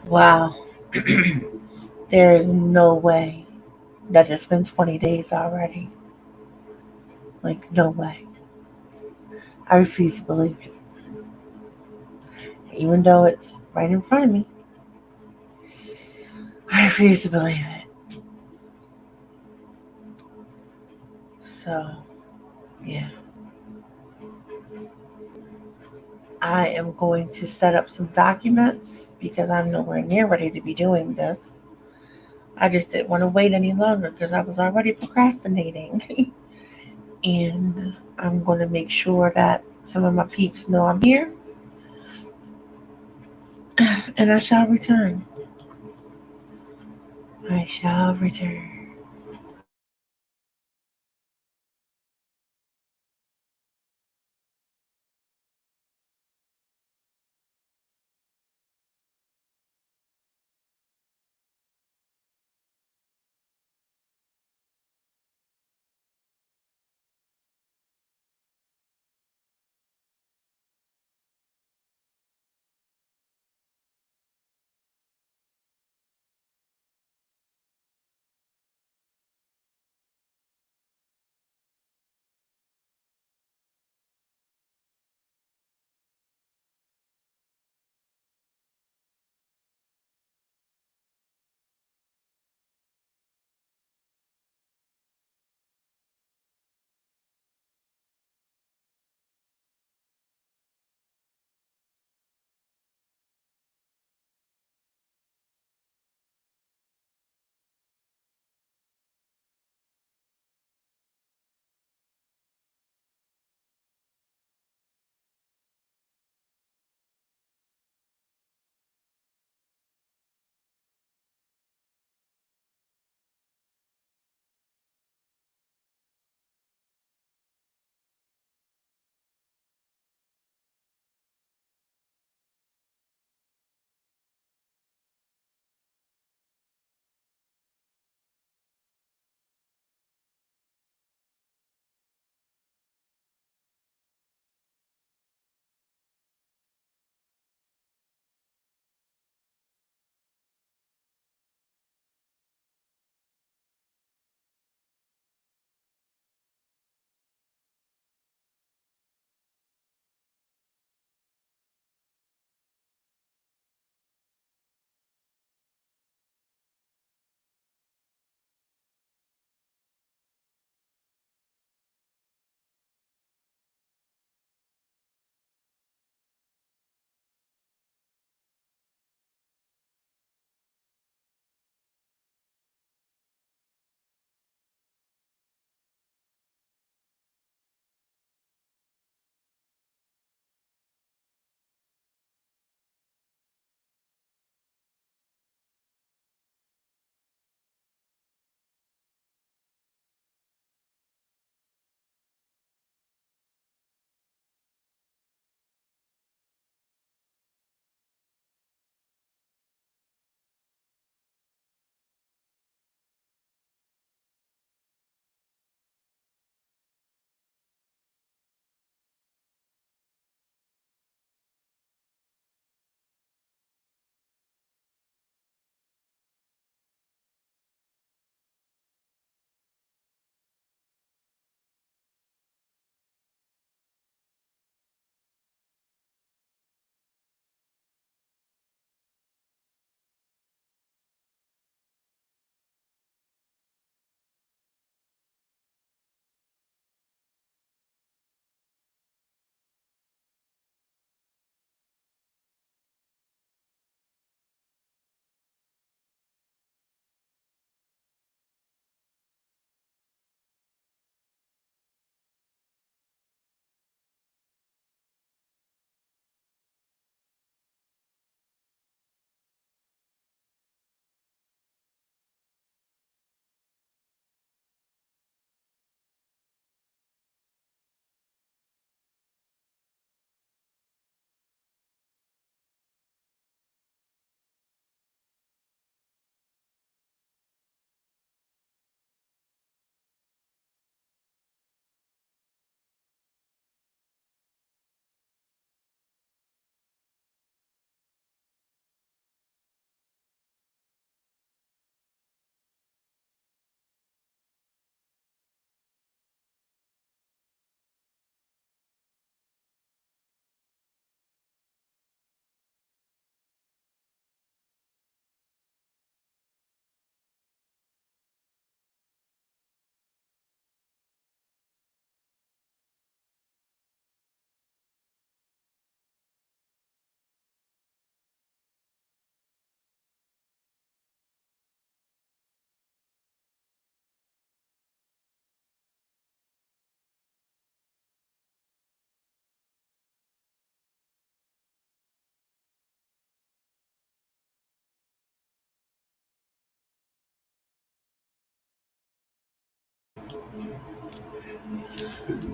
Wow. There is no way that it's been 20 days already. Like, no way. I refuse to believe it. Even though it's right in front of me, I refuse to believe it. So, yeah. I am going to set up some documents because I'm nowhere near ready to be doing this. I just didn't want to wait any longer because I was already procrastinating. And I'm going to make sure that some of my peeps know I'm here and I shall return. I shall return.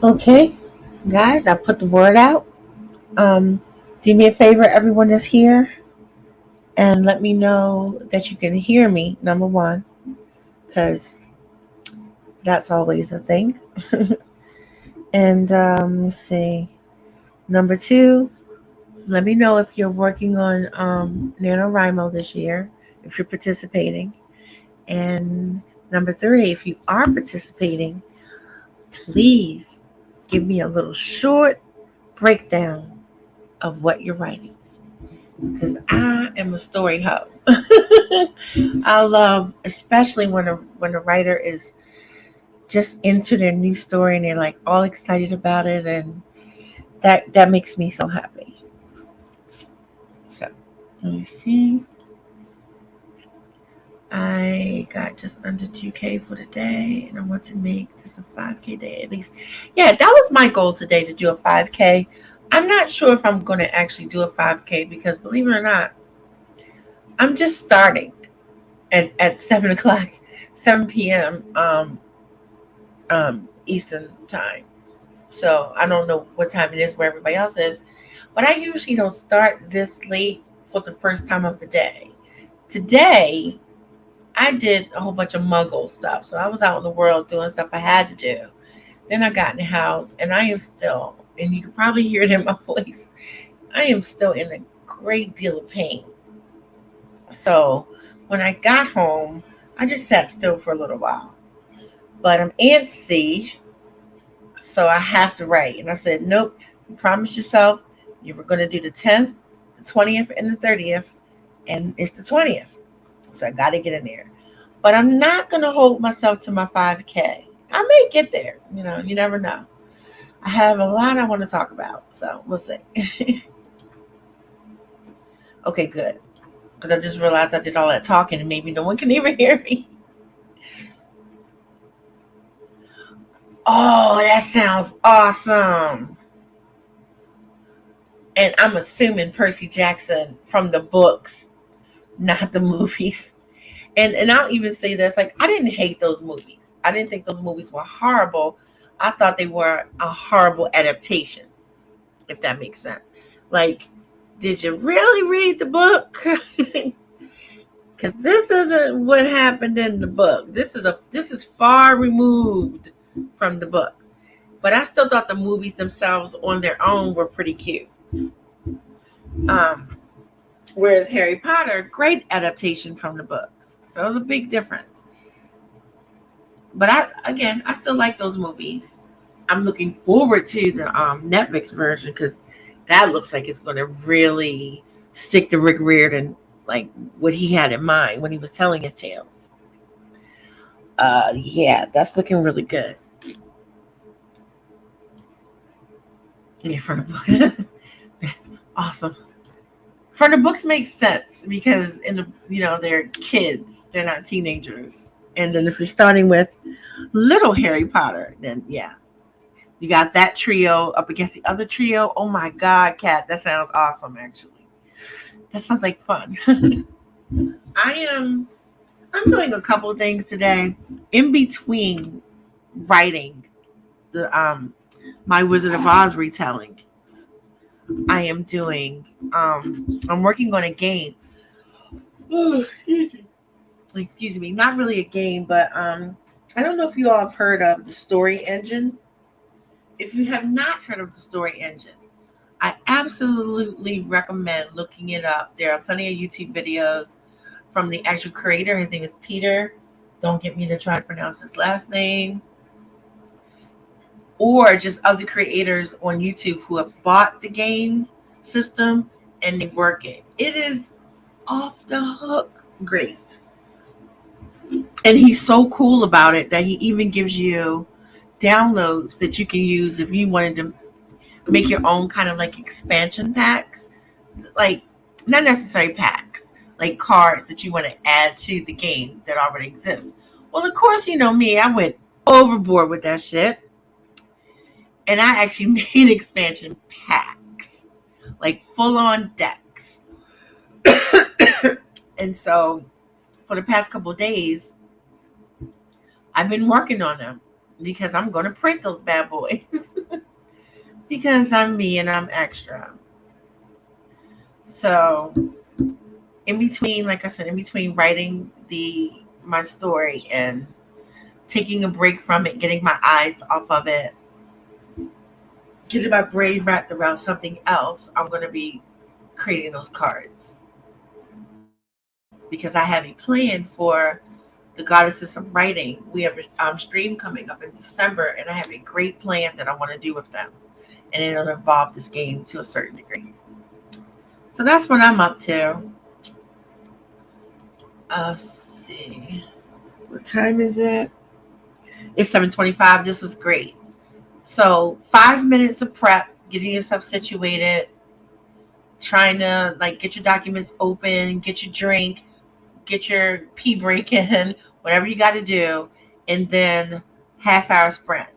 Okay, guys, I put the word out. Do me a favor, everyone that's here, and let me know that you can hear me, number one, because that's always a thing. And let's see. Number two, let me know if you're working on NaNoWriMo this year, if you're participating. And number three, if you are participating, please give me a little short breakdown of what you're writing. Because I am a story hoe. I love, especially when a writer is just into their new story and they're like all excited about it, and that makes me so happy. So let me see. I got just under 2K for the day, and I want to make this a 5K day at least. Yeah, that was my goal today, to do a 5K. I'm not sure if I'm going to actually do a 5K because, believe it or not, I'm just starting at 7 o'clock, 7 p.m. Eastern time. So I don't know what time it is where everybody else is, but I usually don't start this late for the first time of the day. Today, I did a whole bunch of muggle stuff. So I was out in the world doing stuff I had to do. Then I got in the house, and I am still, and you can probably hear it in my voice, I am still in a great deal of pain. So when I got home, I just sat still for a little while. But I'm antsy, so I have to write. And I said, nope, you promised yourself you were going to do the 10th, the 20th, and the 30th, and it's the 20th. So I got to get in there. But I'm not going to hold myself to my 5K. I may get there. You never know. I have a lot I want to talk about, so we'll see. Okay, good. Because I just realized I did all that talking and maybe no one can even hear me. Oh, that sounds awesome. And I'm assuming Percy Jackson from the books, not the movies. And I'll even say this, like, I didn't hate those movies. I didn't think those movies were horrible. I thought they were a horrible adaptation, if that makes sense. Like, did you really read the book? Because this isn't what happened in the book. This is far removed from the books. But I still thought the movies themselves on their own were pretty cute. Um, Whereas Harry Potter, great adaptation from the books. So it was a big difference. But I still like those movies. I'm looking forward to the Netflix version because that looks like it's going to really stick to Rick Riordan, like what he had in mind when he was telling his tales. Yeah, that's looking really good. Yeah, from the book. Awesome. From the books makes sense because they're kids, they're not teenagers. And then if you're starting with little Harry Potter, then yeah, you got that trio up against the other trio. Oh my God, Kat, that sounds awesome. Actually, that sounds like fun. I'm doing a couple of things today in between writing the my Wizard of Oz retelling. I am doing I'm working on a game. Oh, excuse me, not really a game, but I don't know if you all have heard of the Story Engine. If you have not heard of the Story Engine, I absolutely recommend looking it up. There are plenty of YouTube videos from the actual creator. His name is Peter. Don't get me to try to pronounce his last name. Or just other creators on YouTube who have bought the game system and they work it. It is off the hook great. And he's so cool about it that he even gives you downloads that you can use if you wanted to make your own kind of like expansion packs, like not necessarily packs, like cards that you want to add to the game that already exists. Well, of course, you know me, I went overboard with that shit. And I actually made expansion packs, like full on decks. And so for the past couple of days, I've been working on them. because I'm going to print those bad boys because I'm me and I'm extra. So, in between, like I said, in between writing the my story and taking a break from it, getting my eyes off of it, getting my brain wrapped around something else, I'm going to be creating those cards because I have a plan for the Goddesses of Writing. We have a stream coming up in December, and I have a great plan that I want to do with them, and it'll involve this game to a certain degree. So that's what I'm up to. Let's see. What time is it? It's 7:25. This was great. So 5 minutes of prep, getting yourself situated, trying to like get your documents open, get your drink, get your pee break in, whatever you got to do, and then half-hour sprint.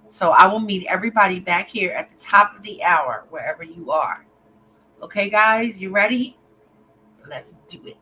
So I will meet everybody back here at the top of the hour, wherever you are. Okay, guys, you ready? Let's do it.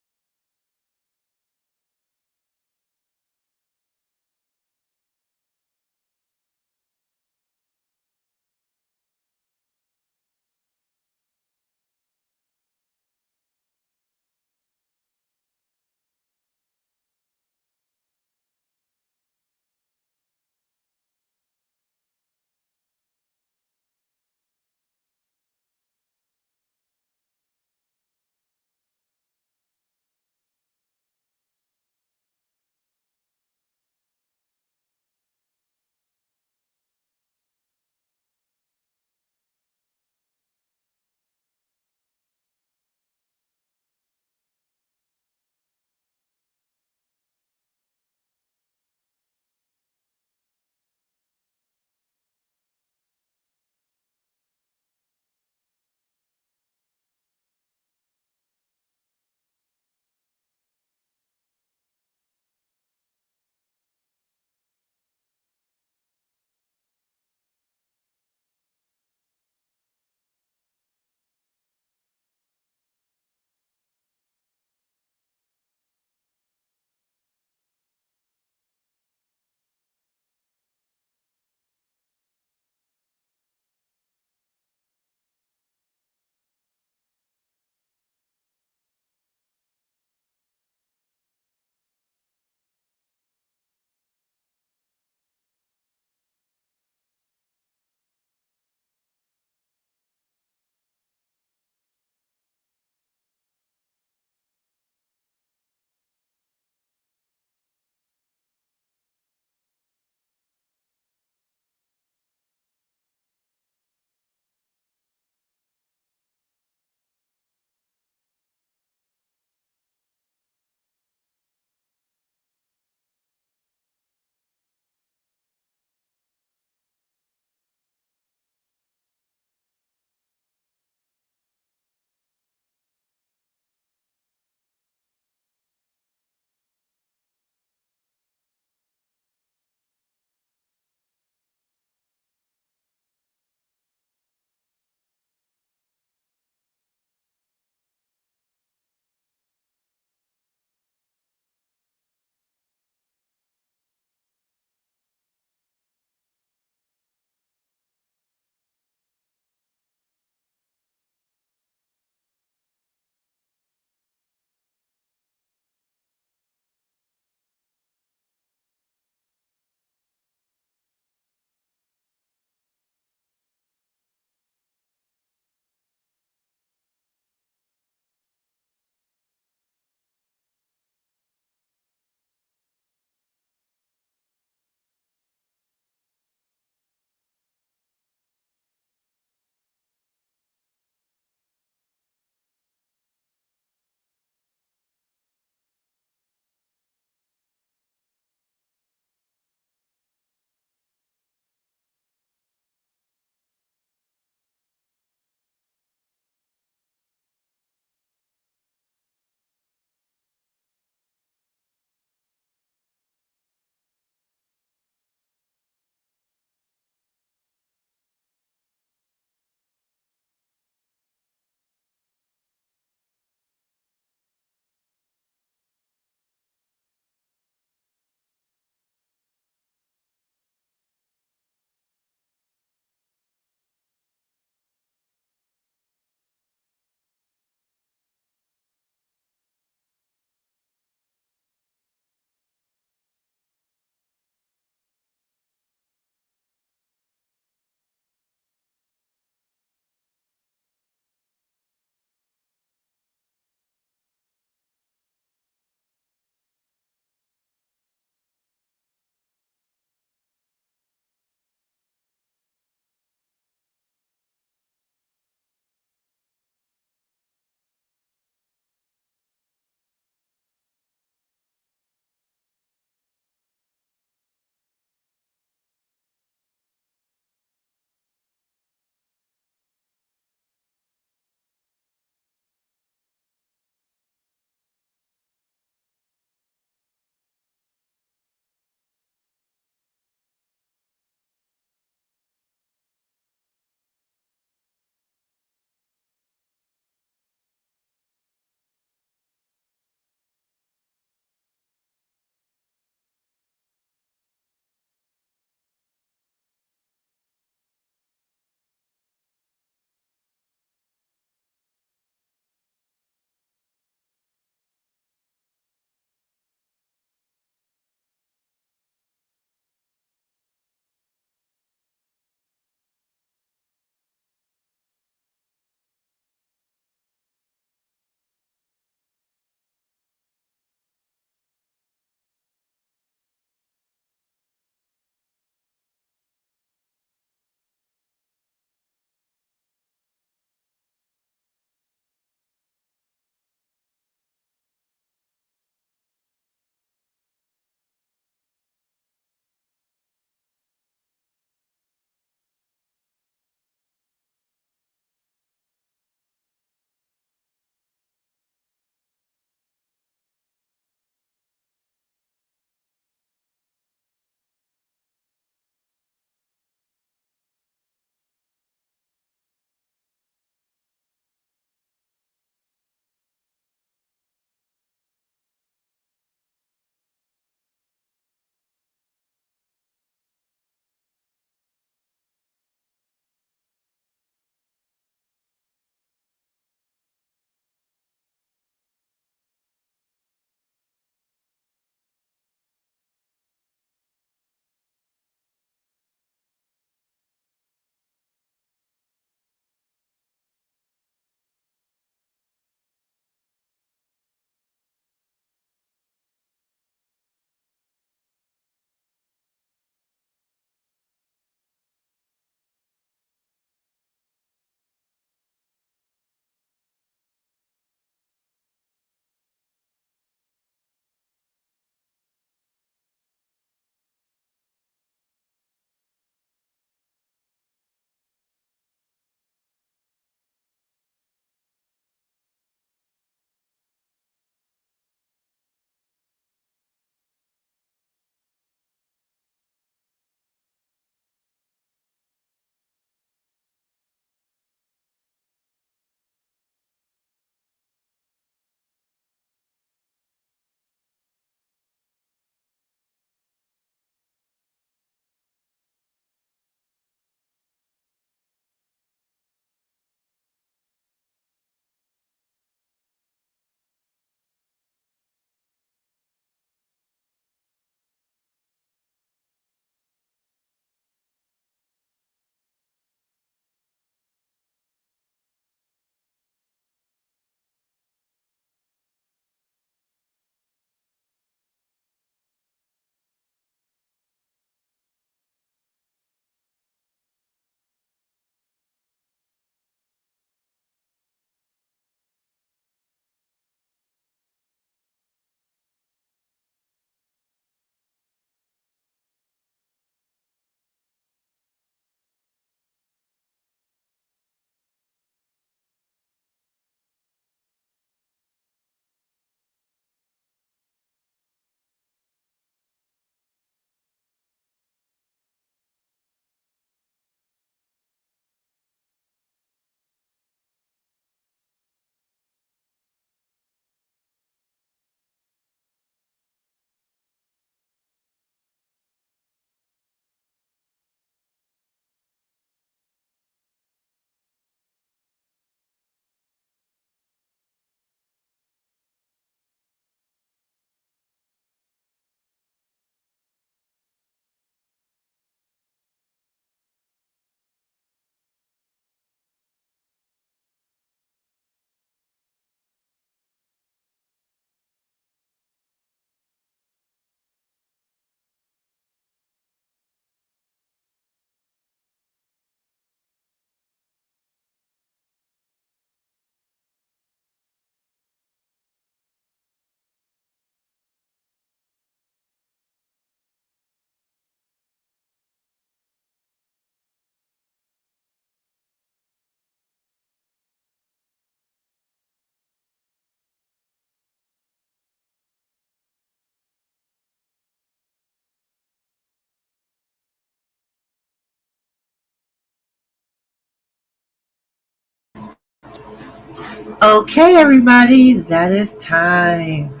Okay, everybody, that is time.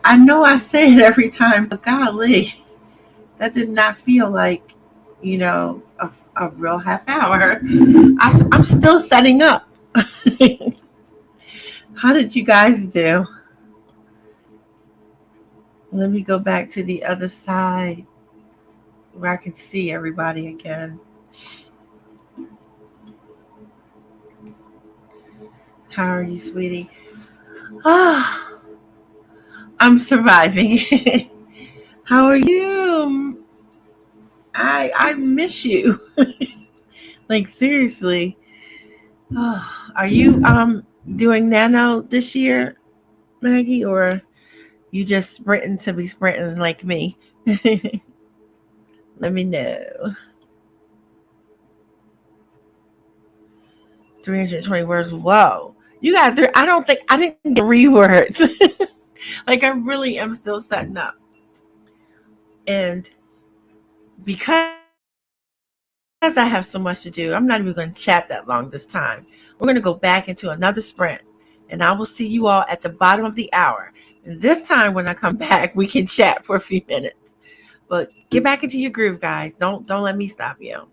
I know I say it every time, but golly, that did not feel like, a real half hour. I'm still setting up. How did you guys do? Let me go back to the other side where I can see everybody again. How are you, sweetie? Ah, I'm surviving. How are you? I miss you. Like seriously. Oh, are you doing nano this year, Maggie, or you just sprinting to be sprinting like me? Let me know. 320 words. Whoa. You got three. I don't think I didn't get 3 words. Like I really am still setting up. And because I have so much to do, I'm not even going to chat that long this time. We're going to go back into another sprint. And I will see you all at the bottom of the hour. And this time when I come back, we can chat for a few minutes. But get back into your groove, guys. Don't let me stop you.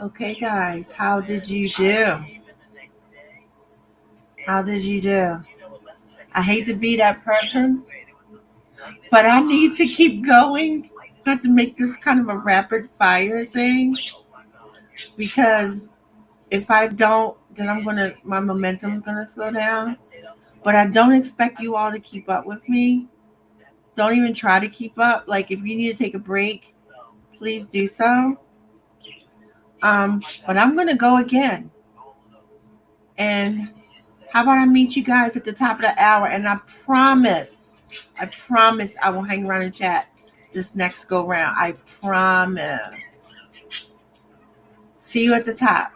Okay, guys, how did you do? How did you do? I hate to be that person, but I need to keep going. I have to make this kind of a rapid fire thing because if I don't, then my momentum's gonna slow down. But I don't expect you all to keep up with me. Don't even try to keep up. Like if you need to take a break, please do so. But I'm gonna go again. And how about I meet you guys at the top of the hour? And I promise I will hang around and chat this next go round. I promise. See you at the top.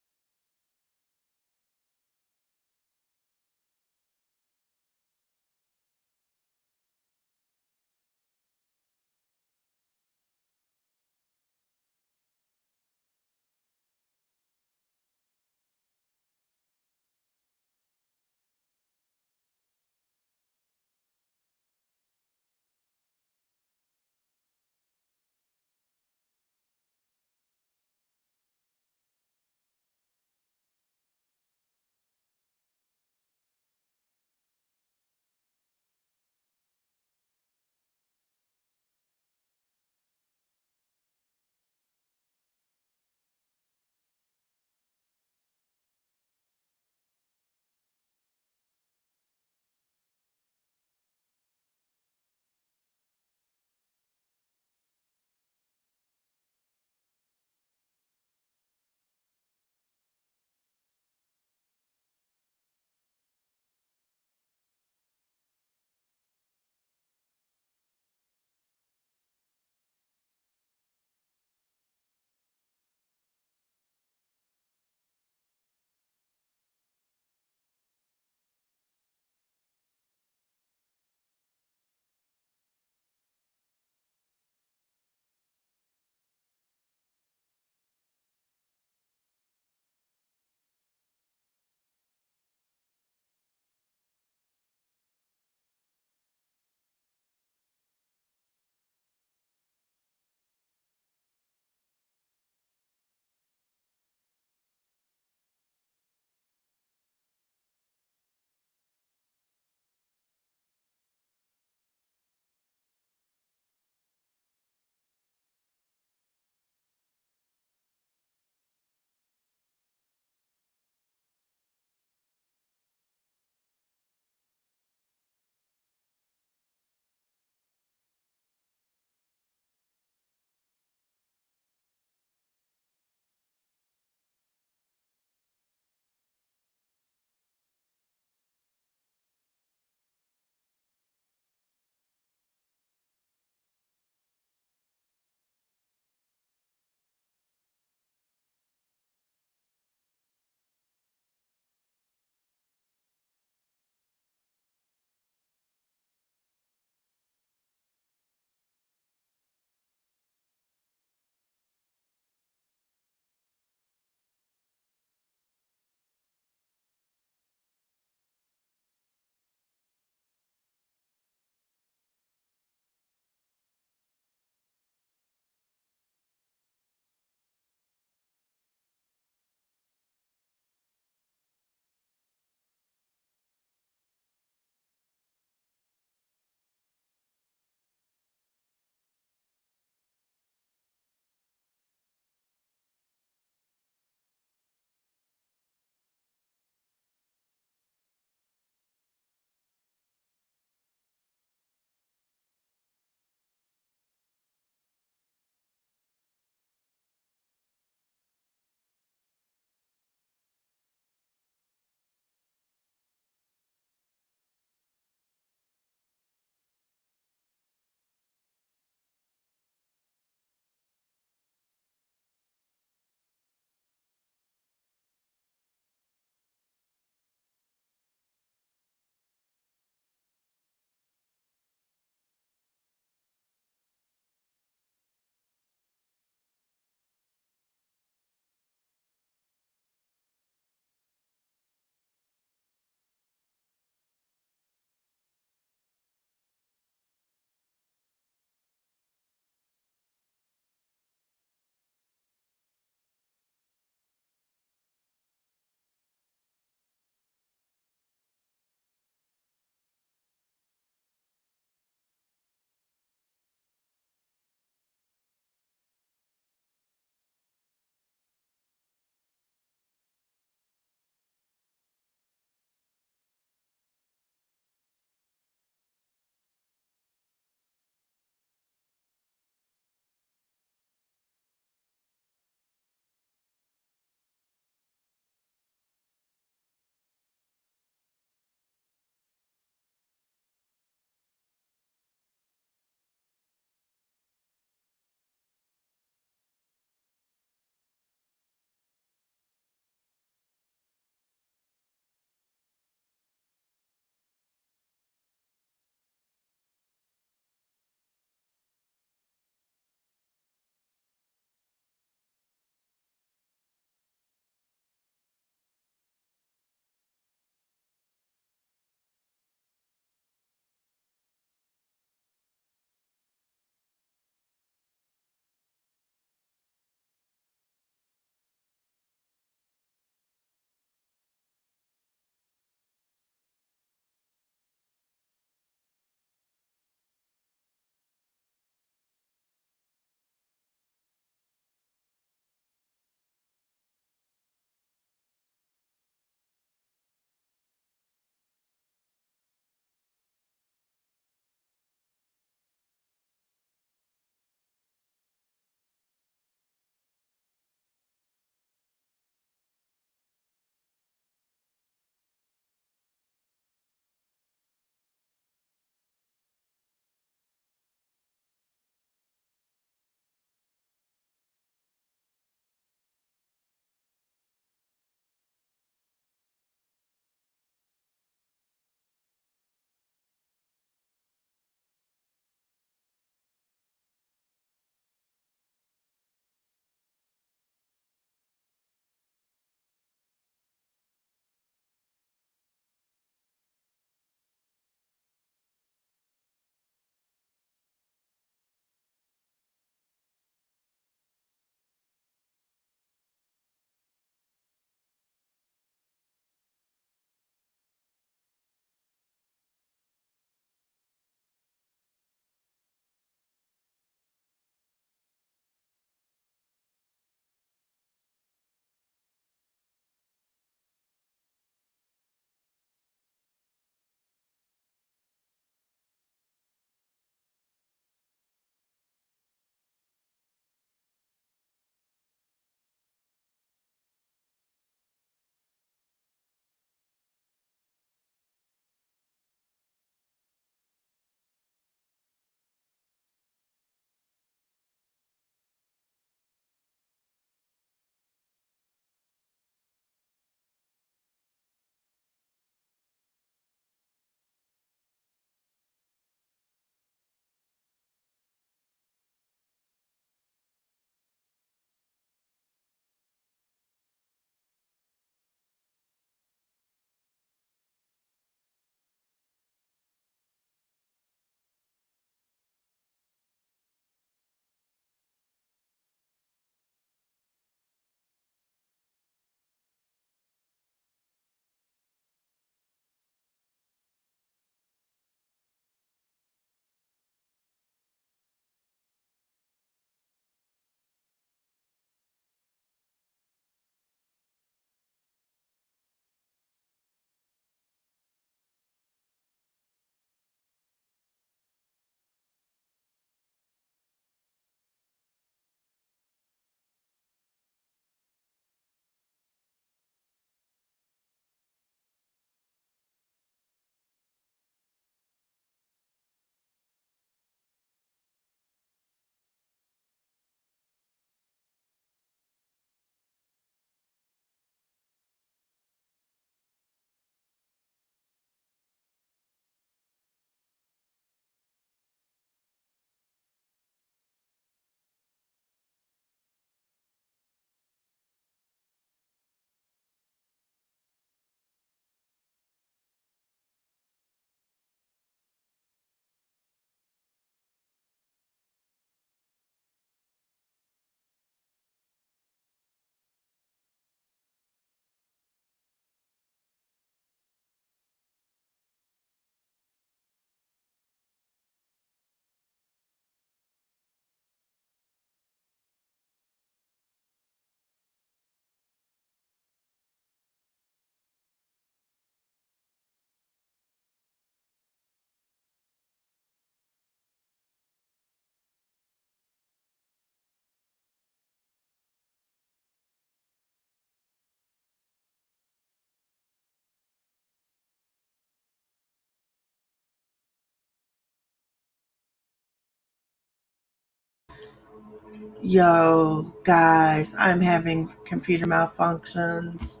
Yo, guys, I'm having computer malfunctions.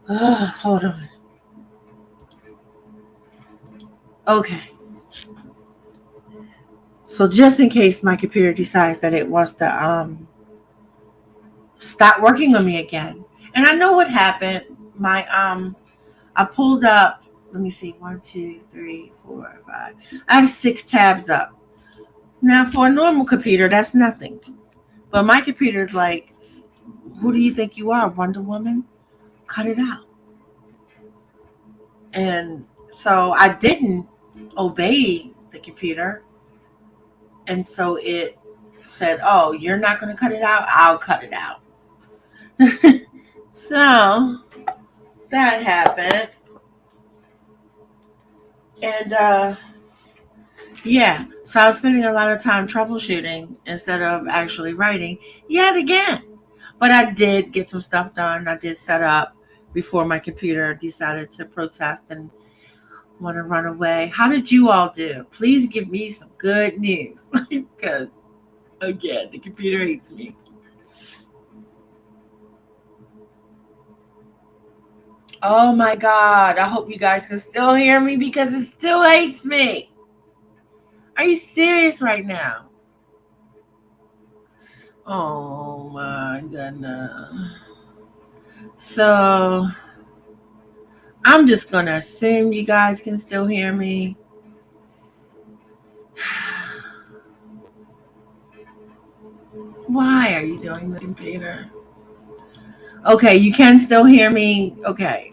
Hold on. Okay. So just in case my computer decides that it wants to stop working on me again. And I know what happened. I pulled up, let me see, 1, 2, 3, 4, 5. I have 6 tabs up. Now for a normal computer, that's nothing. But my computer is like, who do you think you are, Wonder Woman? Cut it out. And so I didn't obey the computer. And so it said, oh, you're not going to cut it out? I'll cut it out. So that happened. And yeah, so I was spending a lot of time troubleshooting instead of actually writing yet again. But I did get some stuff done. I did set up before my computer decided to protest and want to run away. How did you all do? Please give me some good news because, again, the computer hates me. Oh my God. I hope you guys can still hear me because it still hates me. Are you serious right now? Oh my goodness. So I'm just going to assume you guys can still hear me. Why are you doing the computer? Okay, you can still hear me. Okay.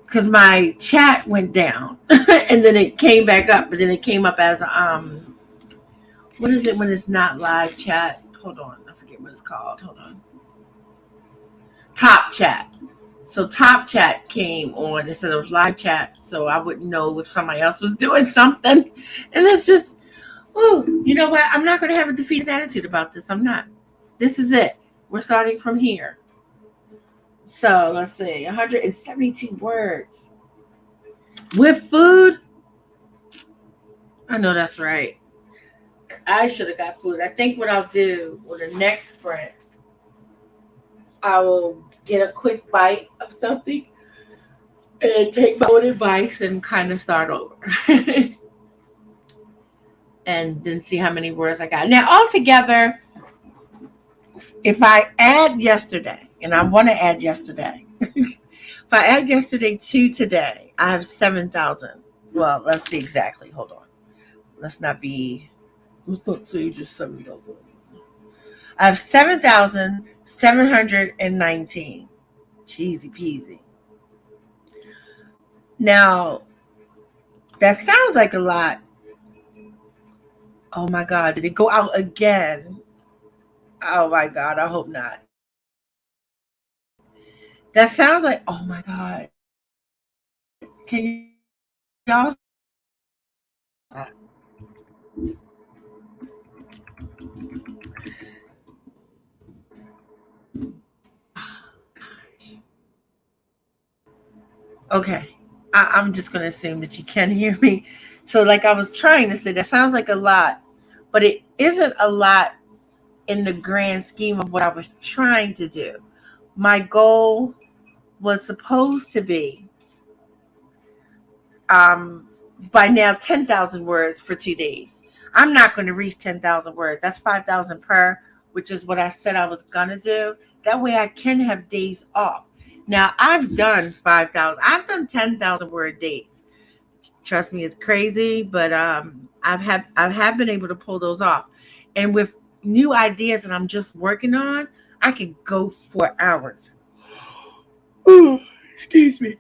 Because my chat went down and then it came back up, but then it came up as what is it when it's not live chat? Hold on, I forget what it's called. Hold on. Top chat. So top chat came on instead of live chat, so I wouldn't know if somebody else was doing something. And it's just, ooh, you know what? I'm not going to have a defeatist attitude about this. I'm not. This is it. We're starting from here. So let's see, 172 words. With food? I know that's right. I should have got food. I think what I'll do with the next sprint, I will get a quick bite of something and take my own advice and kind of start over. And then see how many words I got. Now, altogether, if I add yesterday, and I want to add yesterday, if I add yesterday to today, I have 7,000. Well, let's see exactly. Hold on. Let's not say just 7,000. I have 7,719. Cheesy peasy. Now, that sounds like a lot. Oh my God, did it go out again? Oh my God, I hope not. That sounds like, oh my God. Can y'all? Okay. I'm just going to assume that you can hear me. So, like I was trying to say, that sounds like a lot, but it isn't a lot in the grand scheme of what I was trying to do. My goal was supposed to be um, by now 10,000 words for 2 days. I'm not going to reach 10,000 words. That's 5,000 per, which is what I said I was going to do. That way I can have days off. Now, I've done 5,000. I've done 10,000 word days. Trust me, it's crazy, but I have been able to pull those off. And with new ideas that I'm just working on, I could go for hours. Ooh, excuse me.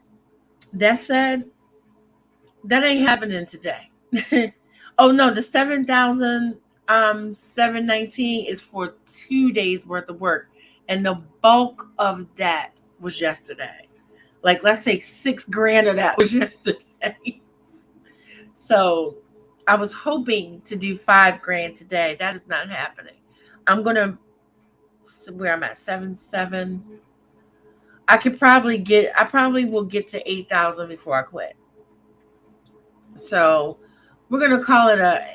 That said, that ain't happening today. Oh no, the 7,719 is for 2 days worth of work, and the bulk of that was yesterday. Like let's say 6 grand of that was yesterday. So I was hoping to do 5 grand today. That is not happening. I'm gonna where I'm at 7,700. I probably will get to 8,000 before I quit. So we're gonna call it a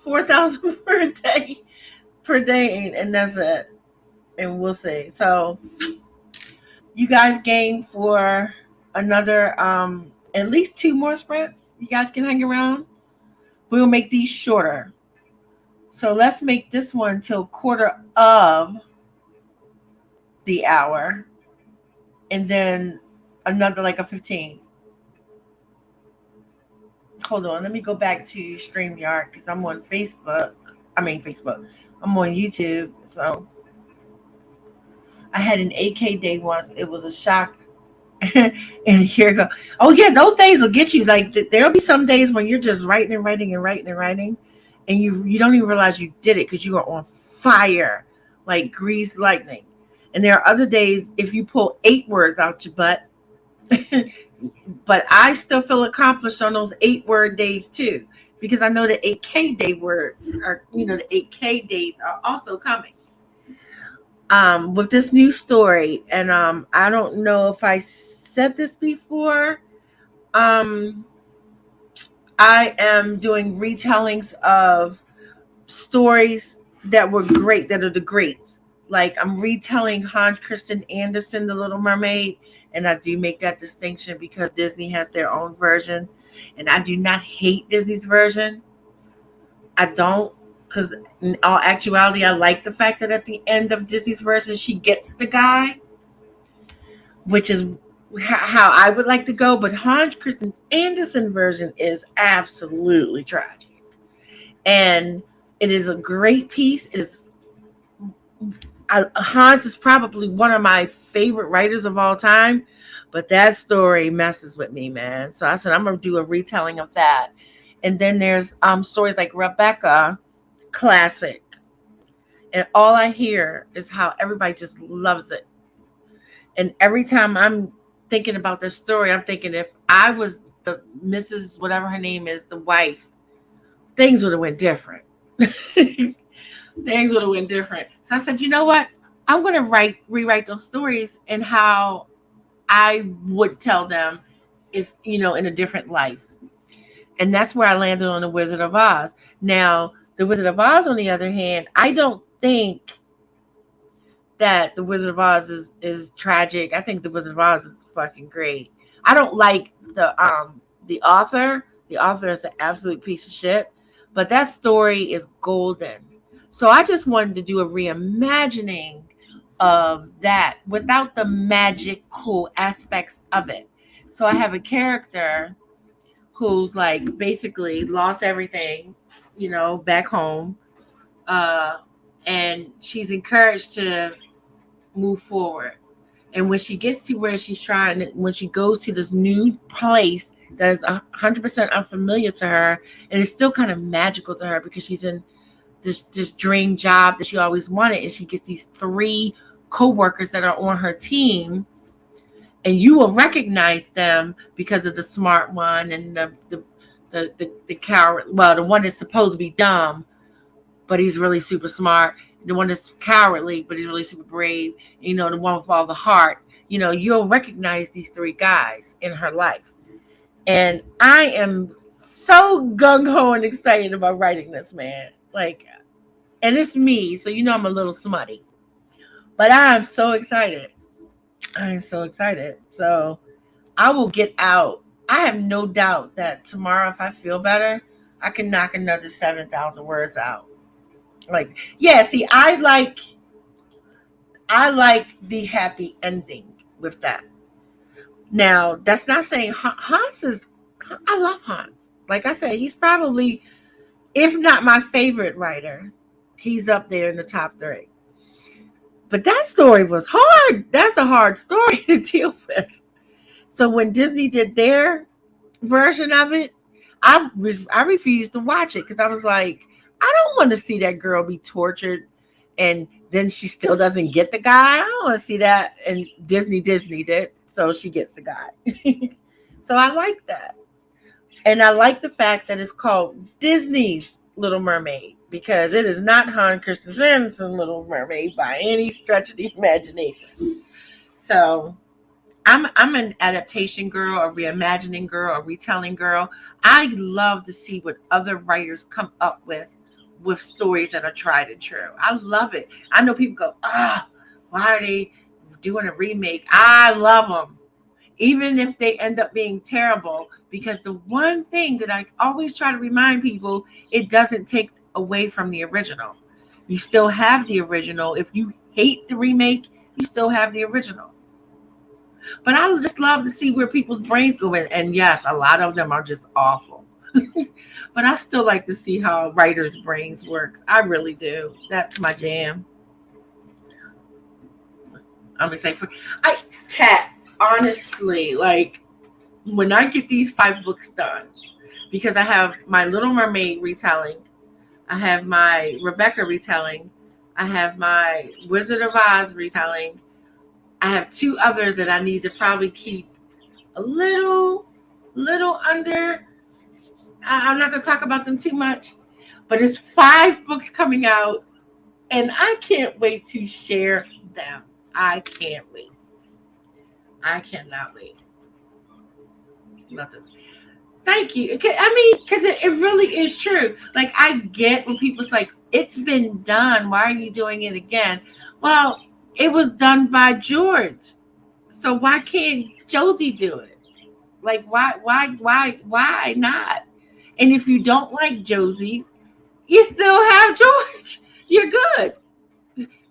4,000 word day per day, and that's it. And we'll see. So you guys game for another at least two more sprints. You guys can hang around. We'll make these shorter. So let's make this one till quarter of the hour, and then another like a 15. Hold on, let me go back to StreamYard because I'm on Facebook. I mean Facebook. I'm on YouTube. So I had an 8K day once. It was a shock. And here we go. Oh yeah, those days will get you. Like there'll be some days when you're just writing and writing and writing and writing, and you don't even realize you did it because you are on fire, like greased lightning. And there are other days if you pull 8 words out your butt, but I still feel accomplished on those 8 word days too, because I know the 8K day words are, the 8K days are also coming. With this new story, and I don't know if I said this before. Um, I am doing retellings of stories that were great, that are the greats. Like I'm retelling Hans Christian Andersen, The Little Mermaid, and I do make that distinction because Disney has their own version, and I do not hate Disney's version. I don't, because in all actuality, I like the fact that at the end of Disney's version, she gets the guy, which is how I would like to go. But Hans Christian Andersen version is absolutely tragic, and it is a great piece. It is Hans is probably one of my favorite writers of all time, but that story messes with me, man. So I said I'm gonna do a retelling of that. And then there's stories like Rebecca, classic, and all I hear is how everybody just loves it. And every time I'm thinking about this story, I'm thinking if I was the Mrs. whatever her name is, the wife, things would have went different. Things would have went different. So I said, you know what? I'm going to rewrite those stories and how I would tell them if, in a different life. And that's where I landed on the Wizard of Oz. Now, the Wizard of Oz, on the other hand, I don't think that the Wizard of Oz is tragic. I think the Wizard of Oz is fucking great. I don't like the author. The author is an absolute piece of shit. But that story is golden. So I just wanted to do a reimagining of that without the magical aspects of it. So I have a character who's like basically lost everything, back home. And she's encouraged to move forward. And when she gets to where she's trying, when she goes to this new place that is 100% unfamiliar to her, and it's still kind of magical to her because she's in this dream job that she always wanted, and she gets these 3 co-workers that are on her team, and you will recognize them because of the smart one and the coward. Well, the one that's supposed to be dumb, but he's really super smart. The one that's cowardly, but he's really super brave. The one with all the heart. You'll recognize these 3 guys in her life. And I am so gung-ho and excited about writing this, man. Like, and it's me, so I'm a little smutty. But I'm so excited. I am so excited. So I will get out. I have no doubt that tomorrow, if I feel better, I can knock another 7,000 words out. Like, yeah, see, I like the happy ending with that. Now, that's not saying Hans is. I love Hans. Like I said, he's probably, if not my favorite writer, he's up there in the top 3. But that story was hard. That's a hard story to deal with. So when Disney did their version of it, I refused to watch it because I was like, I don't want to see that girl be tortured and then she still doesn't get the guy. I don't want to see that. And Disney did, so she gets the guy. So I like that. And I like the fact that it's called Disney's Little Mermaid because it is not Hans Christian Andersen's Little Mermaid by any stretch of the imagination. So I'm an adaptation girl, a reimagining girl, a retelling girl. I love to see what other writers come up with with stories that are tried and true. I love it. I know people go, why are they doing a remake? I love them, even if they end up being terrible, because the one thing that I always try to remind people, it doesn't take away from the original. You still have the original. If you hate the remake, you still have the original. But I just love to see where people's brains go in. And yes, a lot of them are just awful. But I still like to see how writers' brains works. I really do. That's my jam. I'm excited for Kat, honestly, like when I get these 5 books done, because I have my Little Mermaid retelling, I have my Rebecca retelling, I have my Wizard of Oz retelling, I have 2 others that I need to probably keep a little under. I'm not going to talk about them too much, but it's 5 books coming out, and I can't wait to share them. I can't wait. I cannot wait. Nothing. Thank you. I mean, because it really is true. Like, I get when people's like, it's been done. Why are you doing it again? Well, it was done by George. So why can't Josie do it? Like, why not? And if you don't like Josie's, you still have George. You're good.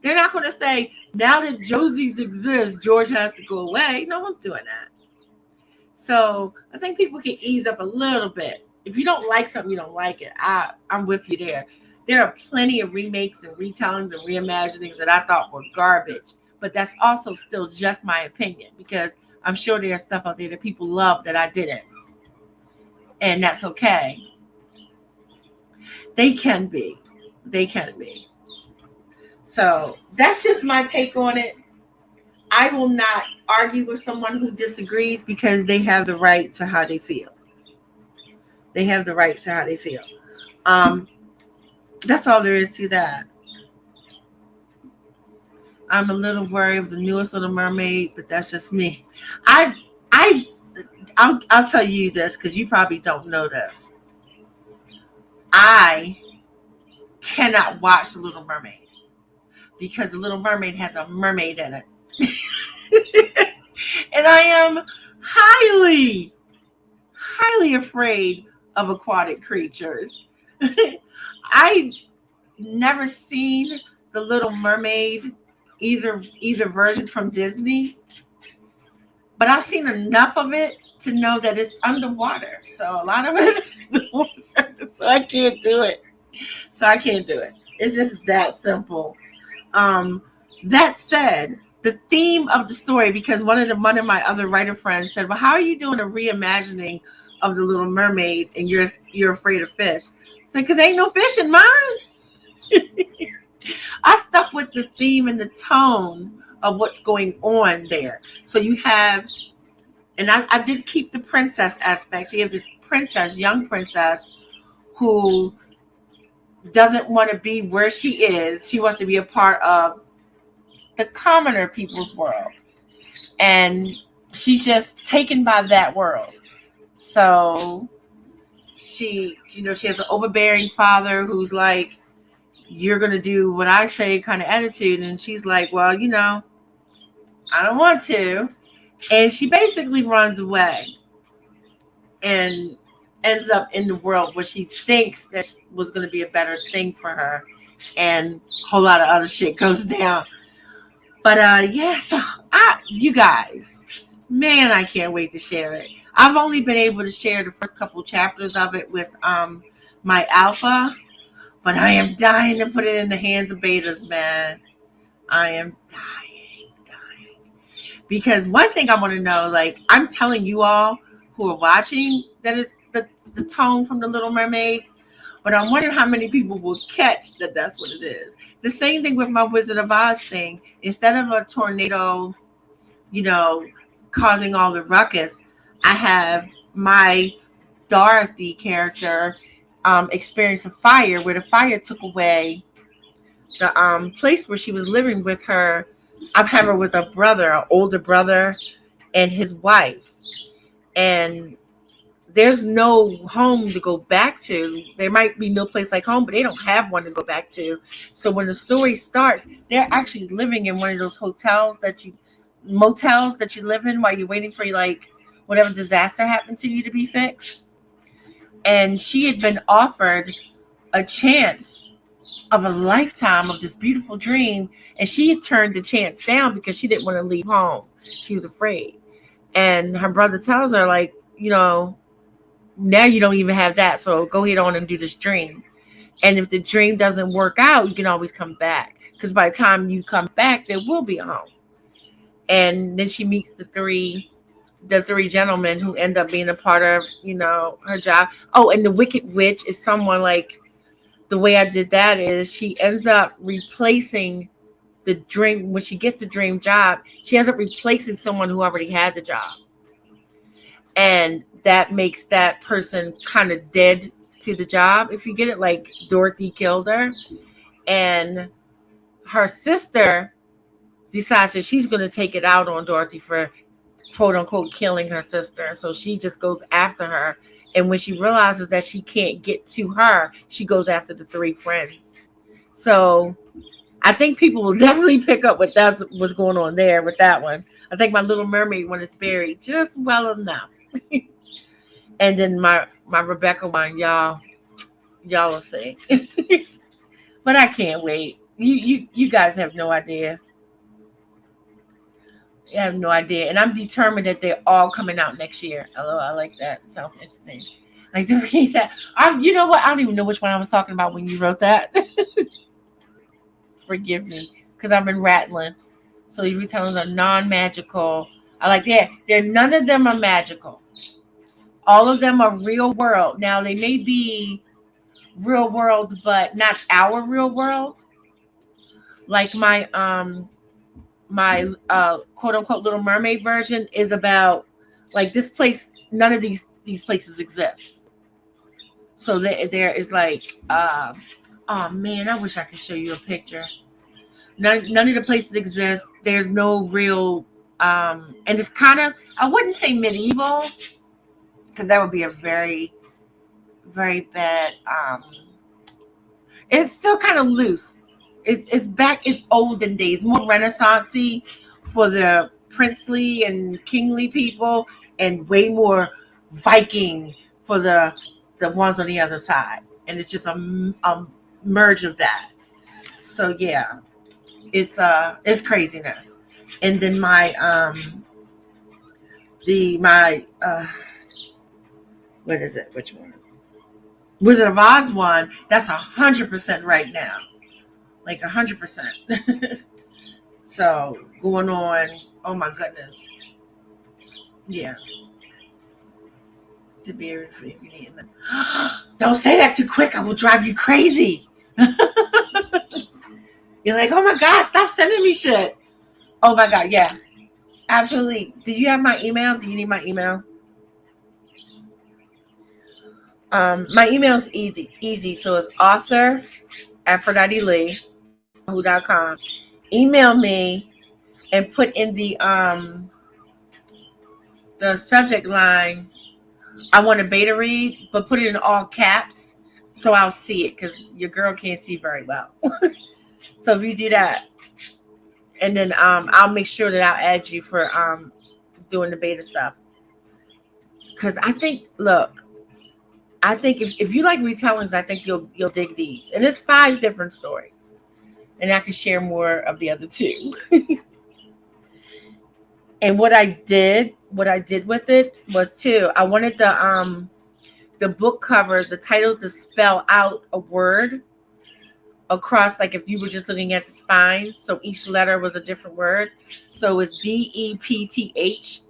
They're not going to say, now that Josie's exist, George has to go away. No one's doing that. So I think people can ease up a little bit. If you don't like something, you don't like it. I'm with you there. There are plenty of remakes and retellings and reimaginings that I thought were garbage. But that's also still just my opinion, because I'm sure there's stuff out there that people love that I didn't. And that's okay. They can be. They can be. So that's just my take on it. I will not argue with someone who disagrees, because they have the right to how they feel. They have the right to how they feel. That's all there is to that. I'm a little worried of the newest Little Mermaid, but that's just me. I'll tell you this, because you probably don't know this. I cannot watch The Little Mermaid, because The Little Mermaid has a mermaid in it. And I am highly afraid of aquatic creatures. I never seen The Little Mermaid, either version from Disney, but I've seen enough of it to know that it's underwater. So a lot of it is underwater. So I can't do it. It's just that simple. That said, the theme of the story, because one of my other writer friends said, well, how are you doing a reimagining of The Little Mermaid and you're afraid of fish? I said, because ain't no fish in mine. I stuck with the theme and the tone of what's going on there. So you have, and I did keep the princess aspect. So you have this young princess, who doesn't want to be where she is. She wants to be a part of the commoner people's world. And she's just taken by that world. So she has an overbearing father who's like, you're going to do what I say kind of attitude. And she's like, well, I don't want to. And she basically runs away and ends up in the world where she thinks that was going to be a better thing for her. And a whole lot of other shit goes down. But so you guys, man, I can't wait to share it. I've only been able to share the first couple chapters of it with my alpha, but I am dying to put it in the hands of betas, man. I am dying. Because one thing I want to know, like, I'm telling you all who are watching, that is the tone from The Little Mermaid, but I'm wondering how many people will catch that that's what it is. The same thing with my Wizard of Oz thing. Instead of a tornado, causing all the ruckus, I have my Dorothy character experience a fire, where the fire took away the place where she was living with her. I have her with a brother, an older brother, and his wife. And there's no home to go back to. There might be no place like home, but they don't have one to go back to. So when the story starts, they're actually living in one of those motels that you live in while you're waiting for like whatever disaster happened to you to be fixed. And she had been offered a chance of a lifetime of this beautiful dream, and she had turned the chance down because she didn't want to leave home. She was afraid. And her brother tells her, like, now you don't even have that, so go ahead on and do this dream. And if the dream doesn't work out, you can always come back, because by the time you come back, there will be a home. And then she meets the three gentlemen who end up being a part of her job. Oh, and the Wicked Witch is someone, like, the way I did that is she ends up replacing the dream. When she gets the dream job, she ends up replacing someone who already had the job, and that makes that person kind of dead to the job, if you get it. Like, Dorothy killed her, and her sister decides that she's going to take it out on Dorothy for quote unquote killing her sister. So she just goes after her. And when she realizes that she can't get to her, she goes after the three friends. So I think people will definitely pick up what's going on there with that one. I think my Little Mermaid one is buried just well enough. And then my Rebecca one, y'all will see. But I can't wait. You guys have no idea. I have no idea. And I'm determined that they're all coming out next year. Hello, I like that. Sounds interesting. I like to read that. You know what? I don't even know which one I was talking about when you wrote that. Forgive me, because I've been rattling. So these retellings are non-magical. I like that. None of them are magical. All of them are real world. Now, they may be real world, but not our real world. Like my quote unquote Little Mermaid version is about, like, this place. None of these places exist. So there is like, oh man, I wish I could show you a picture. None of the places exist. There's no real, and it's kind of, I wouldn't say medieval, because that would be a very, very bad. It's still kind of loose. It's back. It's olden days, more Renaissance-y for the princely and kingly people, and way more Viking for the ones on the other side. And it's just a merge of that. So yeah, it's craziness. And then my what is it? Which one? Wizard of Oz one. That's 100% right now. Like 100%. So going on. Oh my goodness. Yeah. To be able to need. Don't say that too quick. I will drive you crazy. You're like, oh my God, stop sending me shit. Oh my God, yeah. Absolutely. Do you have my email? Do you need my email? My email is easy. So it's author@AphroditeLee@yahoo.com. Email me and put in the subject line, I want a beta read, but put it in all caps so I'll see it, because your girl can't see very well. So if you do that, and then I'll make sure that I'll add you for doing the beta stuff. Because I think if you like retellings, I think you'll dig these. And it's 5 different stories. And I can share more of the other 2. And what I did with it was, too, I wanted the book cover, the title, to spell out a word across, like if you were just looking at the spine. So each letter was a different word. So it's DEPTH.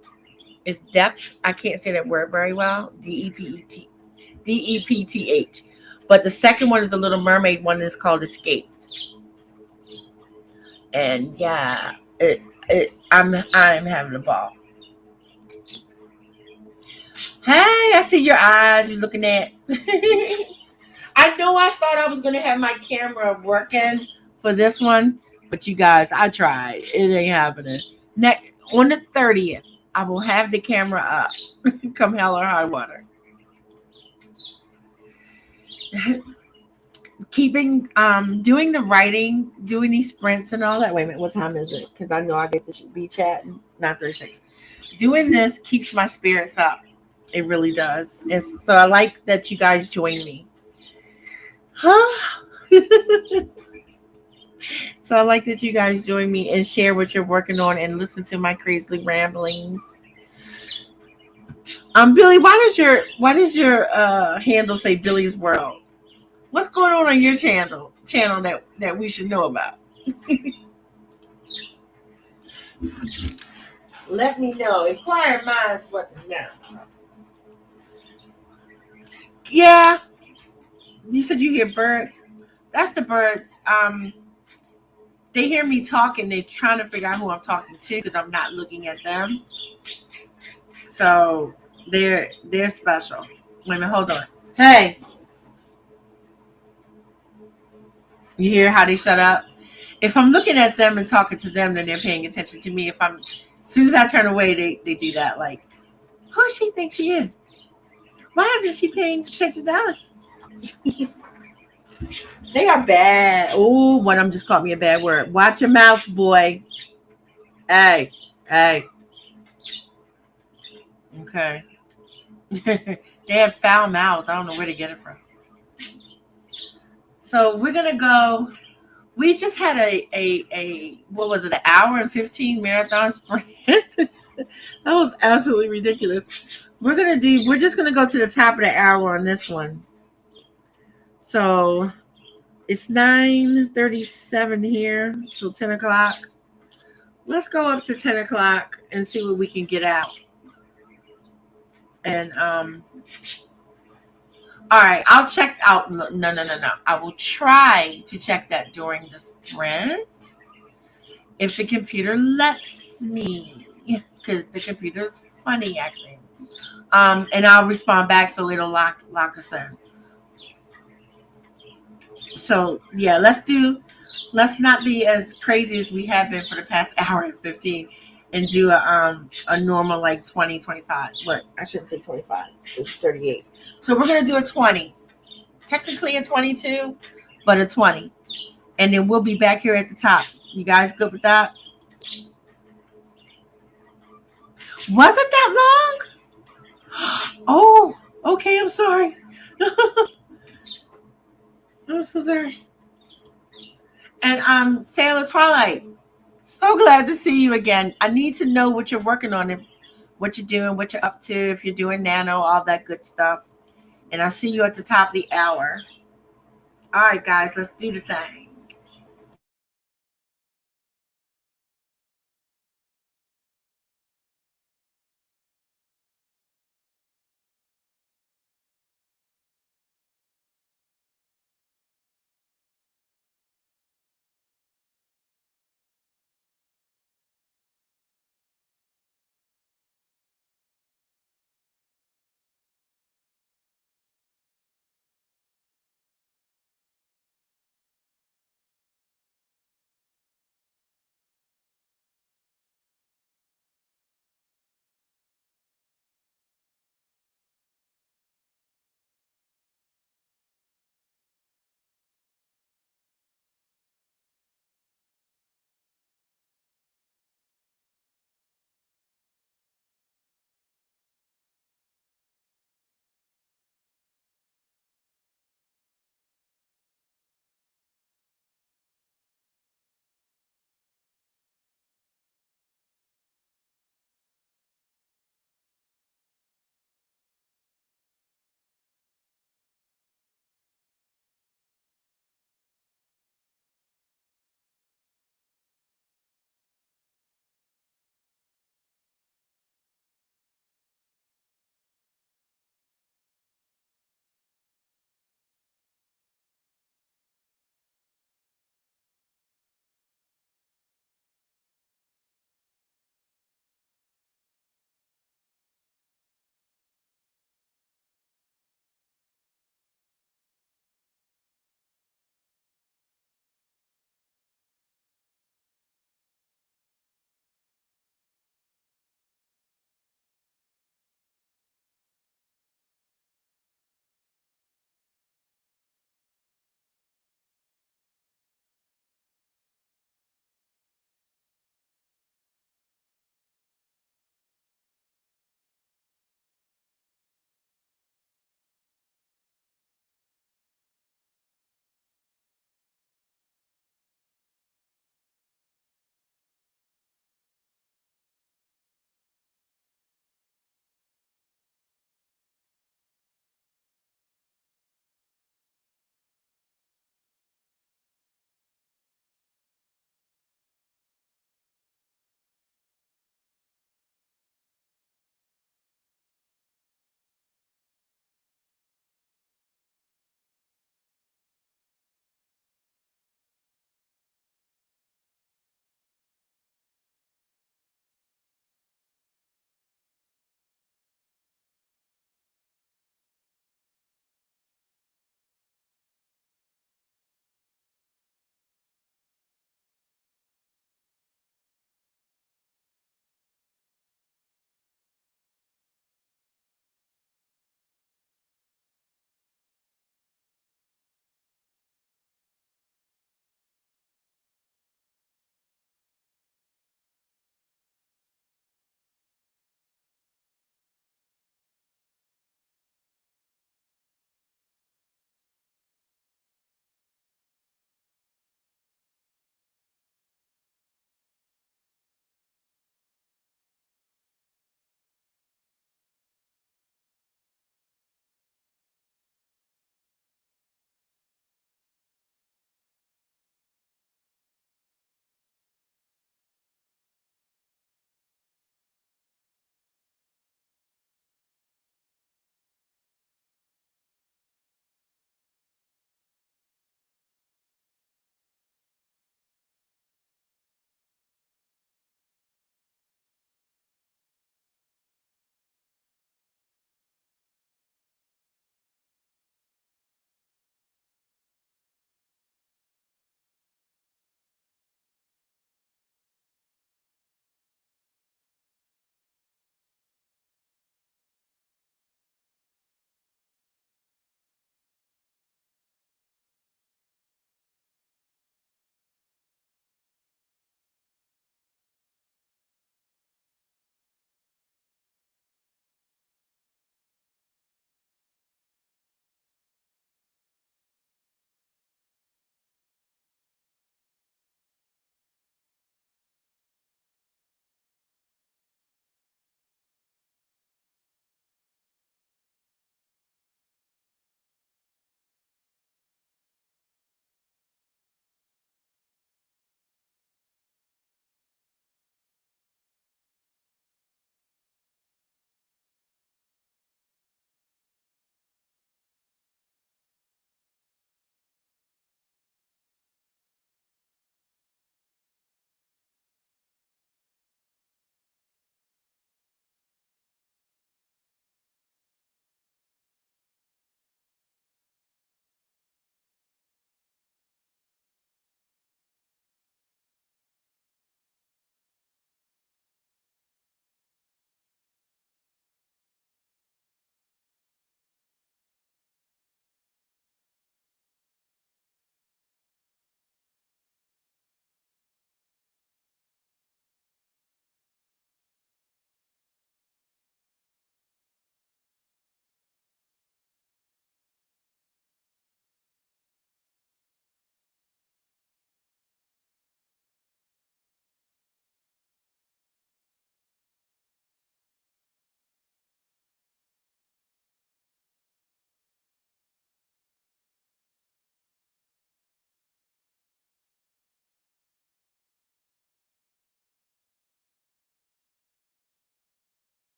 It's depth. I can't say that word very well. DEPTH. But the second one is the Little Mermaid one. Is called Escaped. And yeah, I'm having a ball. Hey, I see your eyes. You're looking at. I know I thought I was going to have my camera working for this one, but you guys, I tried. It ain't happening. Next, on the 30th, I will have the camera up. Come hell or high water. Keeping doing the writing, doing these sprints and all that. Wait a minute, what time is it? Because I know I get to be chatting. Not 36. Doing this keeps my spirits up. It really does. So I like that you guys join me. Huh? So I like that you guys join me and share what you're working on and listen to my crazy ramblings. Billy, why does your handle say Billy's World? What's going on your channel that we should know about? Let me know. Inquire minds what to know. Yeah, you said you hear birds. That's the birds. They hear me talking. They're trying to figure out who I'm talking to because I'm not looking at them. So they're special. Wait a minute, hold on. Hey, you hear how they shut up? If I'm looking at them and talking to them, then they're paying attention to me. If I'm, as soon as I turn away, they do that. Like, who does she think she is? Why isn't she paying attention to us? They are bad. Oh, one of them just called me a bad word. Watch your mouth, boy. Hey, hey. Okay. They have foul mouths. I don't know where to get it from. So we're gonna go. We just had a what was it? An hour and 15 marathon sprint. That was absolutely ridiculous. We're just gonna go to the top of the hour on this one. So it's 9:37 here, so 10 o'clock. Let's go up to 10 o'clock and see what we can get out. And all right, I'll check out. No. I will try to check that during the sprint if the computer lets me, because the computer is funny acting. And I'll respond back so it'll lock us in. So yeah, let's not be as crazy as we have been for the past hour and 15 and do a normal like 20 25. What, I shouldn't say 25, it's 38. So we're gonna do a 20, technically a 22, but a 20, and then we'll be back here at the top. You guys good with that? Was it that long? Oh, okay, I'm sorry. I'm so sorry. And Sailor Twilight, so glad to see you again. I need to know what you're working on and what you're doing, what you're up to, if you're doing nano, all that good stuff. And I'll see you at the top of the hour. All right, guys, let's do the thing.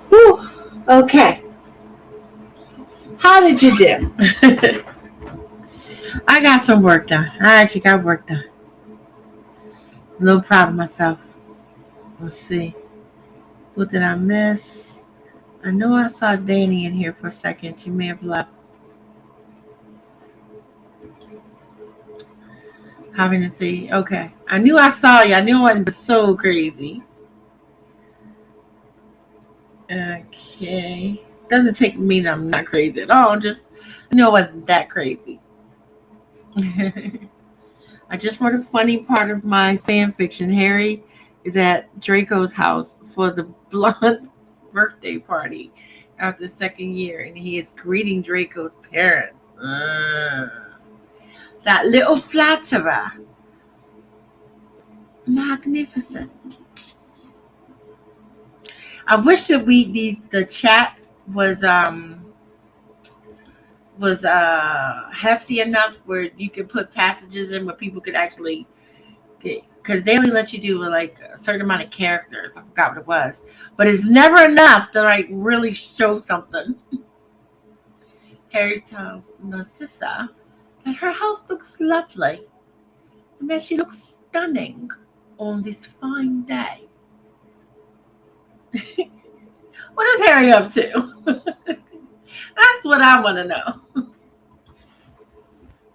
Whew. Okay. How did you do? I got some work done. I actually got work done. A little proud of myself. Let's see. What did I miss? I know I saw Danny in here for a second. She may have left. Having to see. Okay. I knew I saw you. I knew it wasn't so crazy. Okay. Doesn't take me that I'm not crazy at all. Just I knew it wasn't that crazy. I just wrote a funny part of my fan fiction. Harry is at Draco's house for the blonde birthday party after the second year, and he is greeting Draco's parents. That little flatterer. Magnificent. I wish that the chat was hefty enough where you could put passages in where people could actually get, because they only let you do like a certain amount of characters. I forgot what it was, but it's never enough to like really show something. Harry tells Narcissa that her house looks lovely and that she looks stunning on this fine day. What is Harry up to? That's what I want to know.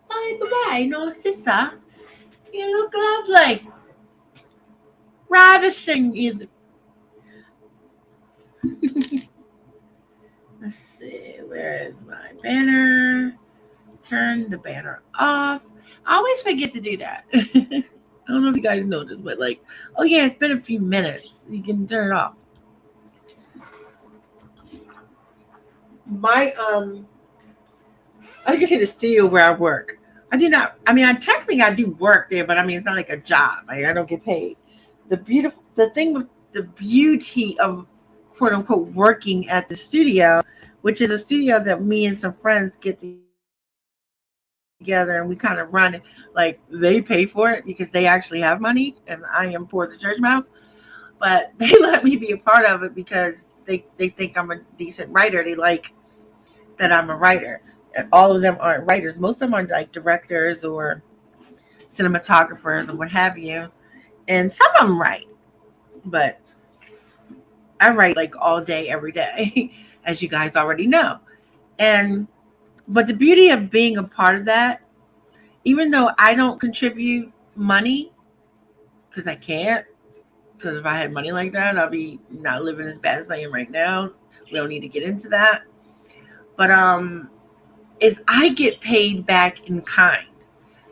By the way, Narcissa, you look lovely. Ravishing either. Let's see, where is my banner? Turn the banner off. I always forget to do that. I don't know if you guys noticed, but like, oh yeah, it's been a few minutes. You can turn it off. My I can say the studio where I work. I do not. I mean, I technically I do work there, but I mean it's not like a job. Like I don't get paid. The thing with the beauty of quote unquote working at the studio, which is a studio that me and some friends get together and we kind of run it. Like they pay for it because they actually have money, and I am poor as a church mouse. But they let me be a part of it because they think I'm a decent writer. They like that I'm a writer. All of them aren't writers. Most of them are like directors or cinematographers or what have you. And some of them write, but I write like all day, every day, as you guys already know. And but the beauty of being a part of that, even though I don't contribute money, because I can't, because if I had money like that, I'll be not living as bad as I am right now. We don't need to get into that. But is I get paid back in kind.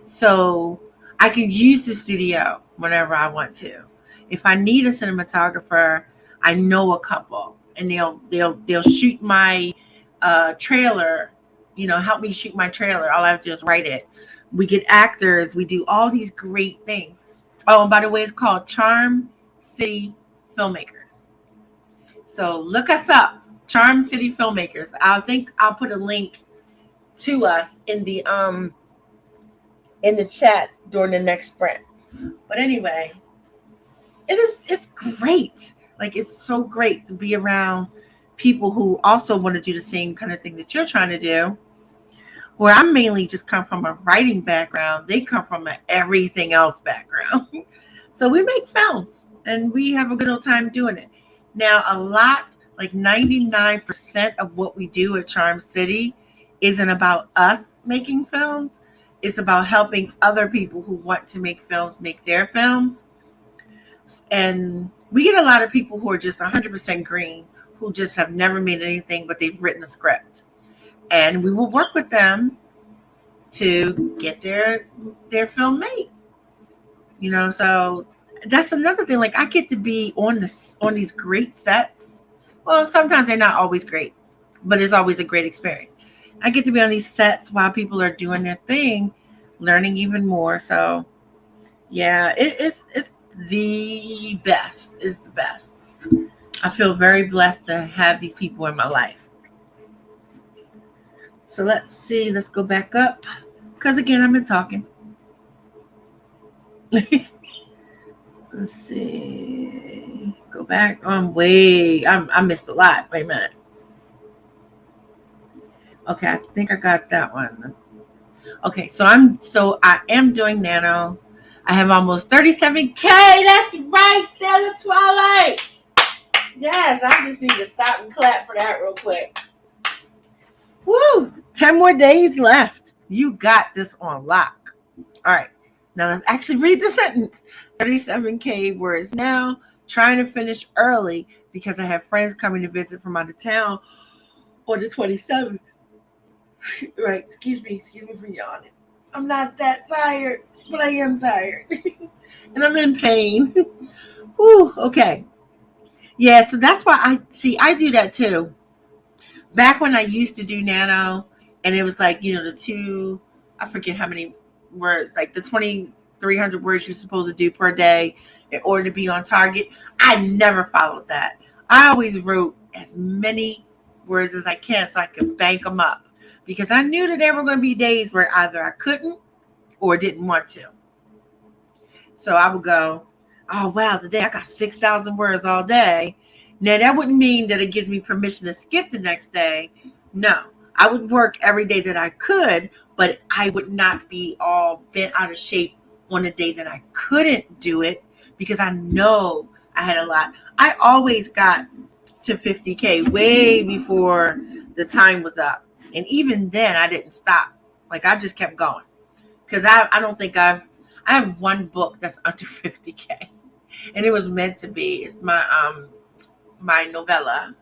So I can use the studio whenever I want to. If I need a cinematographer, I know a couple, and they'll shoot my trailer. Help me shoot my trailer. All I have to do is write it. We get actors. We do all these great things. Oh, and by the way, it's called Charm City Filmmakers. So look us up, Charm City Filmmakers. I'll put a link to us in the chat during the next sprint. But anyway, it's great. Like it's so great to be around people who also want to do the same kind of thing that you're trying to do. Where I mainly just come from a writing background, they come from an everything else background. So we make films and we have a good old time doing it. Now, a lot, like 99% of what we do at Charm City isn't about us making films. It's about helping other people who want to make films make their films. And we get a lot of people who are just 100% green, who just have never made anything, but they've written a script. And we will work with them to get their film made. So that's another thing. Like I get to be on these great sets. Well, sometimes they're not always great, but it's always a great experience. I get to be on these sets while people are doing their thing, learning even more. So yeah, it's the best. It's the best. I feel very blessed to have these people in my life. So let's see. Let's go back up. Because again, I've been talking. Let's see. Go go back. I missed a lot. Wait a minute. Okay, I think I got that one. Okay, so I am doing nano. I have almost 37K. That's right, Sarah Twilight. Yes, I just need to stop and clap for that real quick. Woo! 10 more days left. You got this on lock. All right. Now let's actually read the sentence. 37K words now. Trying to finish early because I have friends coming to visit from out of town on the 27th. Right. Excuse me for yawning. I'm not that tired, but I am tired. And I'm in pain. Whew, okay. Yeah, so that's why I do that too. Back when I used to do nano, and it was like, I forget how many words, like the 2,300 words you're supposed to do per day in order to be on target. I never followed that. I always wrote as many words as I can so I could bank them up, because I knew that there were going to be days where either I couldn't or didn't want to. So I would go, oh, wow, today I got 6,000 words all day. Now, that wouldn't mean that it gives me permission to skip the next day. No, I would work every day that I could, but I would not be all bent out of shape on the day that I couldn't do it, because I know I had a lot. I always got to 50K way before the time was up. And even then, I didn't stop. Like, I just kept going. Because I don't think I have one book that's under 50K. And it was meant to be. It's my novella.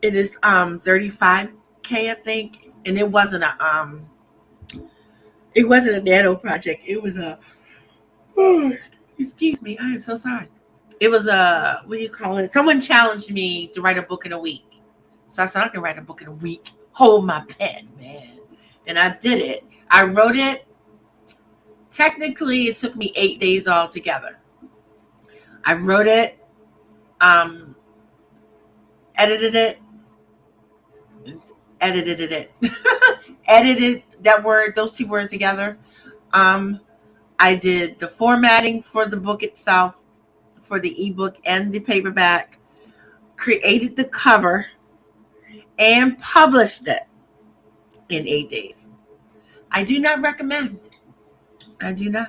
It is 35K, I think. And it wasn't a nano project. It was excuse me, I am so sorry. It was what do you call it? Someone challenged me to write a book in a week. So I said, I can write a book in a week. Hold my pen, man. And I did it. I wrote it. Technically, it took me 8 days altogether. I wrote it, edited it, edited those two words together. I did the formatting for the book itself, for the ebook and the paperback, created the cover, and published it in 8 days. I do not recommend. I do not.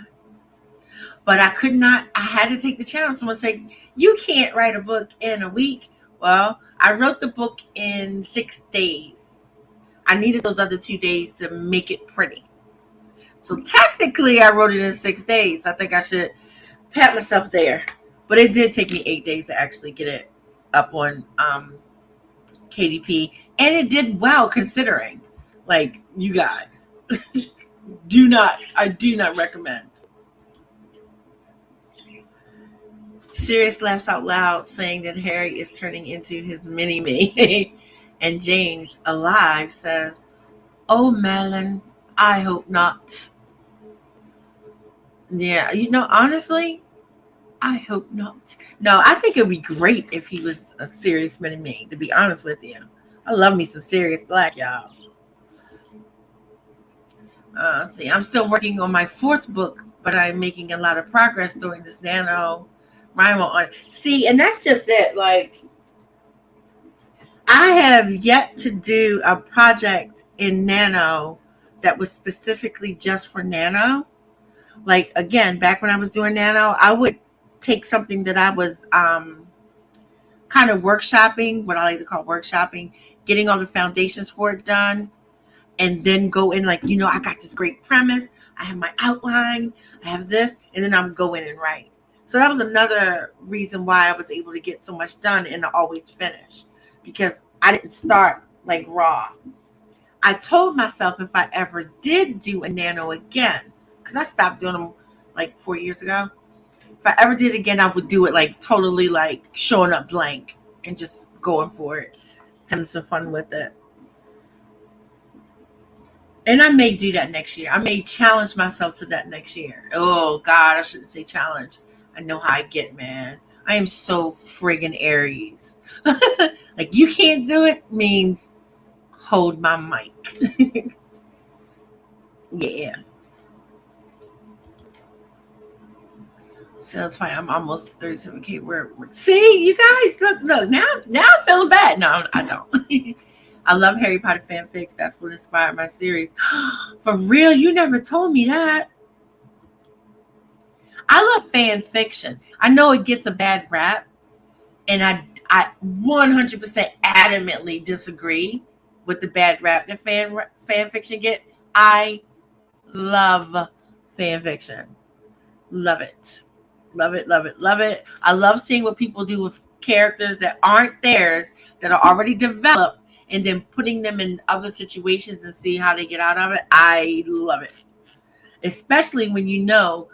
But I could not, I had to take the challenge. Someone said, you can't write a book in a week. Well, I wrote the book in 6 days. I needed those other 2 days to make it pretty. So technically, I wrote it in 6 days. I think I should pat myself there. But it did take me 8 days to actually get it up on KDP. And it did well, considering. Like, you guys, I do not recommend. Sirius laughs out loud, saying that Harry is turning into his mini-me. And James, alive, says, oh, Malin, I hope not. Yeah, honestly, I hope not. No, I think it would be great if he was a Sirius mini-me, to be honest with you. I love me some Sirius Black, y'all. See, I'm still working on my 4th book, but I'm making a lot of progress during this Nanowrimo on. See, and that's just it. Like, I have yet to do a project in Nano that was specifically just for Nano. Like, again, back when I was doing Nano, I would take something that I was kind of workshopping, what I like to call workshopping, getting all the foundations for it done, and then go in like, I got this great premise. I have my outline. I have this. And then I'm go in and write. So that was another reason why I was able to get so much done and to always finish. Because I didn't start like raw. I told myself if I ever did do a nano again, because I stopped doing them like 4 years ago. If I ever did it again, I would do it like totally like showing up blank and just going for it. Having some fun with it. And I may do that next year. I may challenge myself to that next year. Oh, God, I shouldn't say challenge. I know how I get, man. I am so friggin' Aries. Like, you can't do it means hold my mic. Yeah. So that's why I'm almost 37K. See, you guys, look. Now I'm feeling bad. No, I don't. I love Harry Potter fanfics. That's what inspired my series. For real, you never told me that. I love fan fiction. I know it gets a bad rap, and I 100% adamantly disagree with the bad rap that fan fiction get. I love fan fiction. Love it. Love it, love it, love it. I love seeing what people do with characters that aren't theirs, that are already developed, and then putting them in other situations and see how they get out of it. I love it. Especially when you know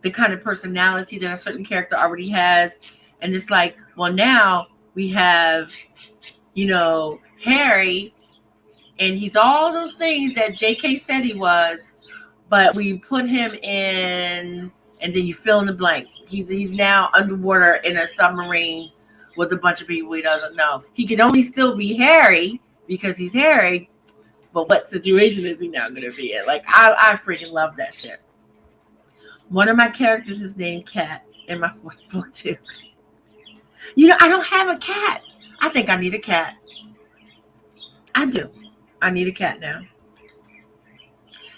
the kind of personality that a certain character already has. And it's like, well, now we have, Harry, and he's all those things that JK said he was, but we put him in, and then you fill in the blank. He's now underwater in a submarine with a bunch of people he doesn't know. He can only still be Harry because he's Harry, but what situation is he now going to be in? Like, I freaking love that shit. One of my characters is named Cat in my fourth book too. I don't have a cat. I think I need a cat. I do. I need a cat now.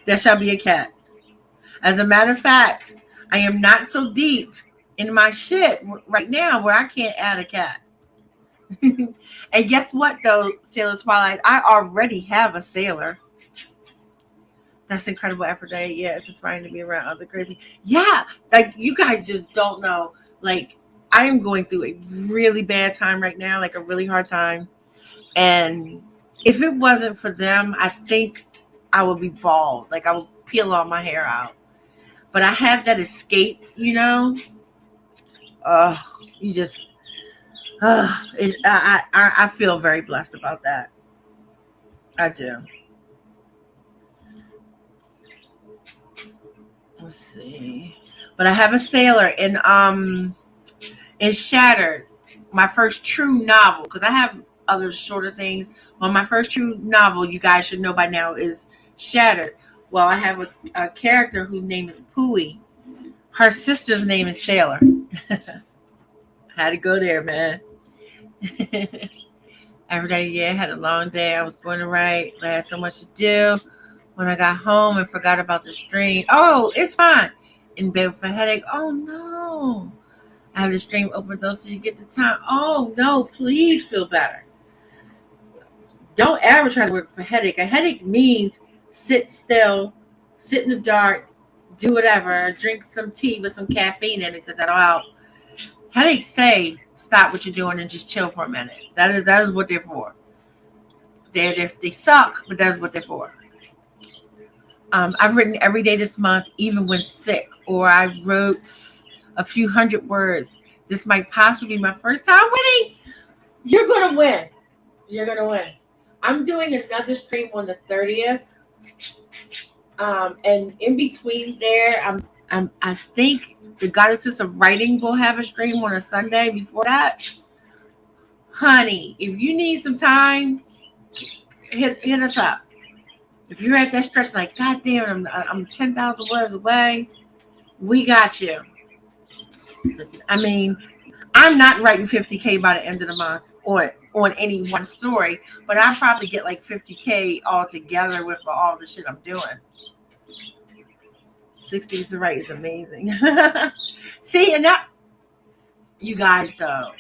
There shall be a cat. As a matter of fact, I am not so deep in my shit right now where I can't add a cat. And guess what, though, Sailor Twilight? I already have a sailor. That's incredible, Aphrodite. Yeah, it's inspiring to be around other great people. Yeah, like, you guys just don't know. Like, I am going through a really bad time right now, like a really hard time. And if it wasn't for them, I think I would be bald. Like, I would peel all my hair out. But I have that escape, you just, I feel very blessed about that. I do. Let's see. But I have a sailor in Shattered, my first true novel, because I have other shorter things. Well, my first true novel, you guys should know by now, is Shattered. Well, I have a character whose name is Pooey. Her sister's name is Sailor. Had to go there, man. Every day, yeah, had a long day. I was going to write. I had so much to do. When I got home and forgot about the stream. Oh, it's fine. In bed with a headache. Oh, no. I have the stream open though so you get the time. Oh, no, please feel better. Don't ever try to work for a headache. A headache means sit still, sit in the dark, do whatever, drink some tea with some caffeine in it because that'll help. Headaches say stop what you're doing and just chill for a minute. That is what they're for. They suck, but that's what they're for. I've written every day this month, even when sick, or I wrote a few hundred words. This might possibly be my first time winning. You're gonna win. You're gonna win. I'm doing another stream on the 30th. And in between there, I think the Goddesses of Writing will have a stream on a Sunday before that. Honey, if you need some time, hit us up. If you're at that stretch like, God damn, I'm 10,000 words away, we got you. I mean, I'm not writing 50K by the end of the month on any one story, but I probably get like 50K all together with all the shit I'm doing. 60 to write is amazing. See, and that, you guys, though,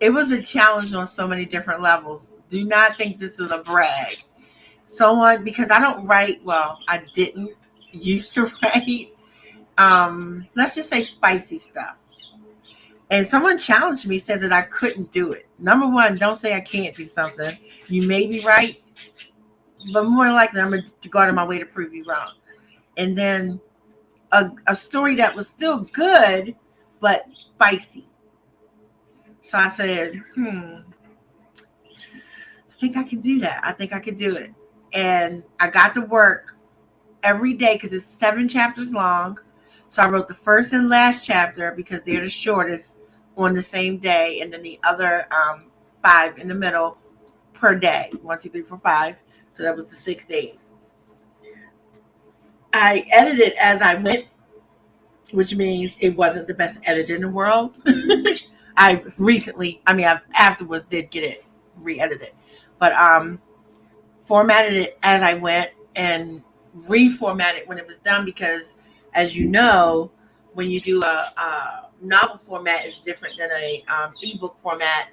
it was a challenge on so many different levels. Do not think this is a brag. Because I don't write, well, I didn't used to write, let's just say spicy stuff. And someone challenged me, said that I couldn't do it. Number one, don't say I can't do something. You may be right, but more likely I'm going to go out of my way to prove you wrong. And then a story that was still good, but spicy. So I said, I think I can do that. I think I can do it. And I got to work every day because it's 7 chapters long. So I wrote the first and last chapter because they're the shortest on the same day. And then the other 5 in the middle per day. 1, 2, 3, 4, 5. So that was the 6 days. I edited as I went. which means it wasn't the best editor in the world. I afterwards did get it re-edited, but formatted it as I went and reformatted when it was done because, as you know, when you do a novel format is different than a ebook format.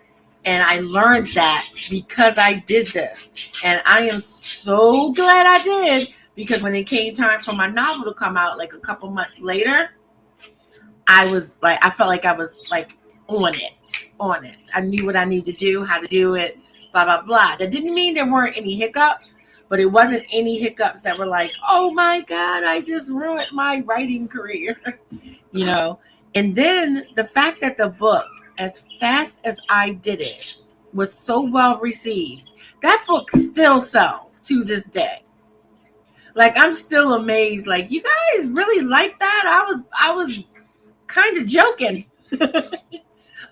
And I learned that because I did this. And I am so glad I did, because when it came time for my novel to come out, like a couple months later, I felt like I was like on it. I knew what I needed to do, how to do it, blah, blah, blah. That didn't mean there weren't any hiccups, but it wasn't any hiccups that were like, oh my God, I just ruined my writing career, you know? And then the fact that the book, as fast as I did it, was so well received, that book still sells to this day. Like, I'm still amazed. Like, you guys really like that? I was kind of joking.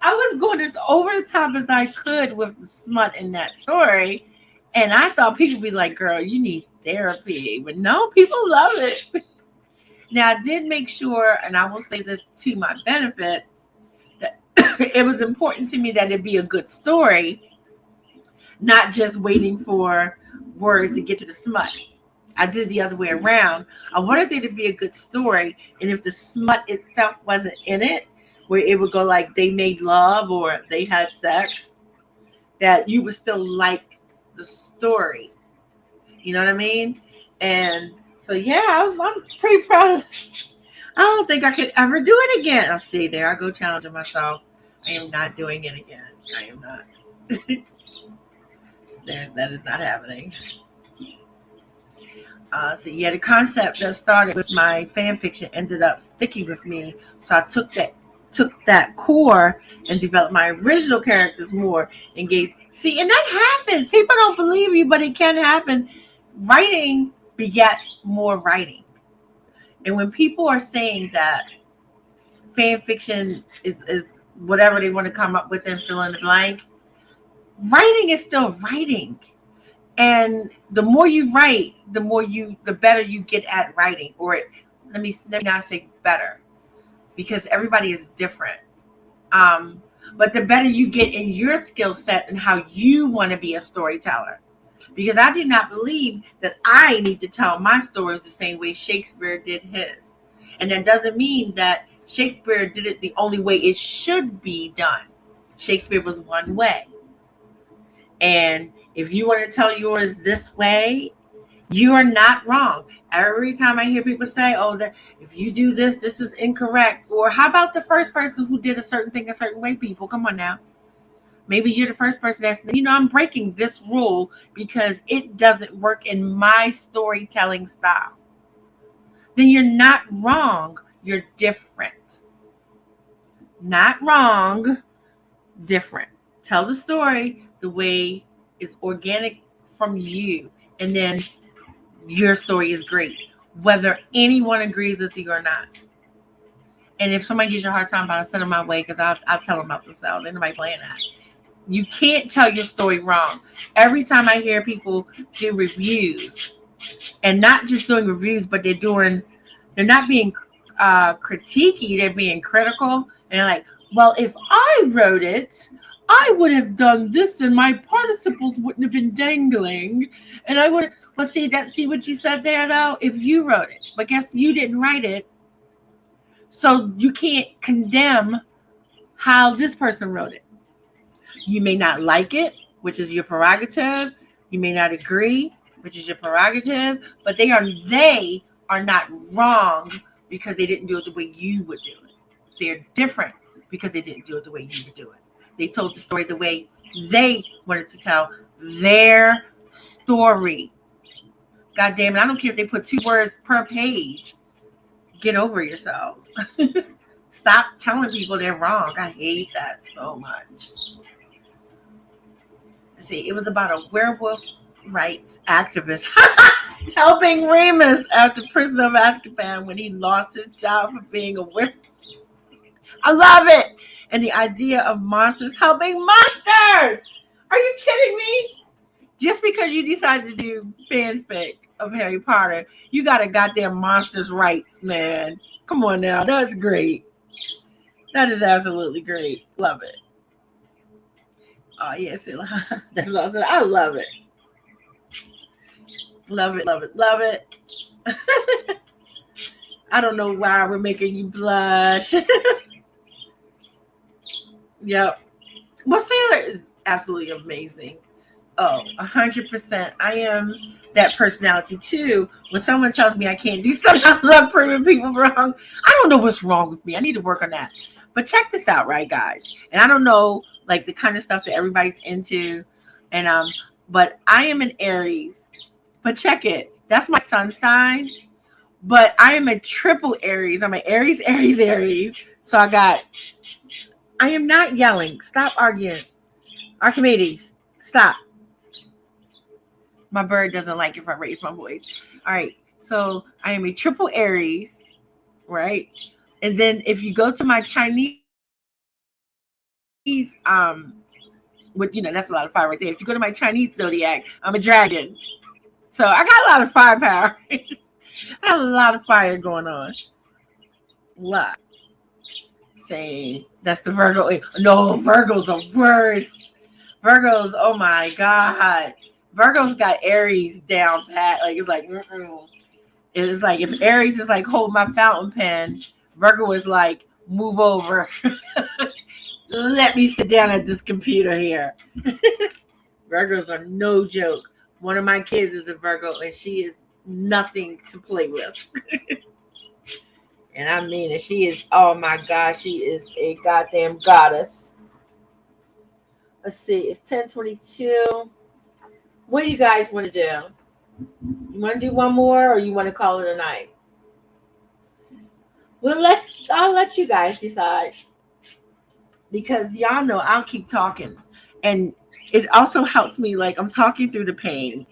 I was going as over the top as I could with the smut in that story. And I thought people would be like, girl, you need therapy. But no, people love it. Now, I did make sure, and I will say this to my benefit, that it was important to me that it be a good story, not just waiting for words to get to the smut. I did the other way around. I wanted it to be a good story, and if the smut itself wasn't in it, where it would go like they made love or they had sex, that you would still like the story. You know what I mean? And so, yeah, I'm pretty proud of it. I don't think I could ever do it again. I'll see, there I go challenging myself. I am not doing it again. I am not. That is not happening. So yeah, the concept that started with my fan fiction ended up sticking with me. So I took that core and developed my original characters more and and that happens. People don't believe you, but it can happen. Writing begets more writing. And when people are saying that fan fiction is whatever they want to come up with and fill in the blank, writing is still writing. And the more you write, the better you get at writing. Let me not say better, because everybody is different. But the better you get in your skill set and how you want to be a storyteller. Because I do not believe that I need to tell my stories the same way Shakespeare did his. And that doesn't mean that Shakespeare did it the only way it should be done. Shakespeare was one way. And if you want to tell yours this way, you are not wrong. Every time I hear people say, oh, that if you do this, this is incorrect. Or how about the first person who did a certain thing a certain way, people? Come on now. Maybe you're the first person that's, I'm breaking this rule because it doesn't work in my storytelling style. Then you're not wrong. You're different. Not wrong, different. Tell the story the way it's organic from you. And then your story is great, whether anyone agrees with you or not. And if somebody gives you a hard time about it, send them my way, because I'll tell them about themselves. Ain't nobody playing that. You can't tell your story wrong. Every time I hear people do reviews, and not just doing reviews, but they're not being critiquey, they're being critical. And they're like, well, if I wrote it, I would have done this and my participles wouldn't have been dangling. And I would, well, see what you said there though? If you wrote it, but guess you didn't write it. So you can't condemn how this person wrote it. You may not like it, which is your prerogative. You may not agree, which is your prerogative, but they are not wrong because they didn't do it the way you would do it. They're different because they didn't do it the way you would do it. They told the story the way they wanted to tell their story. God damn it, I don't care if they put 2 words per page. Get over yourselves. Stop telling people they're wrong. I hate that so much. See, it was about a werewolf rights activist helping Remus after Prisoner of Azkaban when he lost his job for being a werewolf. I love it. And the idea of monsters helping monsters. Are you kidding me? Just because you decided to do fanfic of Harry Potter, you got a goddamn monsters rights, man. Come on now. That's great. That is absolutely great. Love it. Oh, yes. That's awesome. I love it. Love it. Love it. Love it. I don't know why we're making you blush. Yep. Well, Sailor is absolutely amazing. Oh, 100%. I am that personality too. When someone tells me I can't do something, I love proving people wrong. I don't know what's wrong with me. I need to work on that. But check this out, right, guys? And I don't know like the kind of stuff that everybody's into, and but I am an Aries. But check it. That's my sun sign. But I am a triple Aries. I'm an Aries, Aries, Aries. So I am not yelling. Stop arguing. Archimedes, stop. My bird doesn't like if I raise my voice. All right. So I am a triple Aries, right? And then if you go to my Chinese, with that's a lot of fire right there. If you go to my Chinese zodiac, I'm a dragon. So I got a lot of firepower. I have a lot of fire going on. Lot. Saying that's the Virgo. No, Virgos are worse. Virgos, oh my God. Virgo's got Aries down pat. Like it's like, It is like if Aries is like hold my fountain pen, Virgo is like move over. Let me sit down at this computer here. Virgos are no joke. One of my kids is a Virgo and she is nothing to play with. And I mean it. She is, oh my God, she is a goddamn goddess. Let's see, it's 10:22. What do you guys want to do? You want to do one more or you want to call it a night? I'll let you guys decide. Because y'all know I'll keep talking. And it also helps me, like I'm talking through the pain.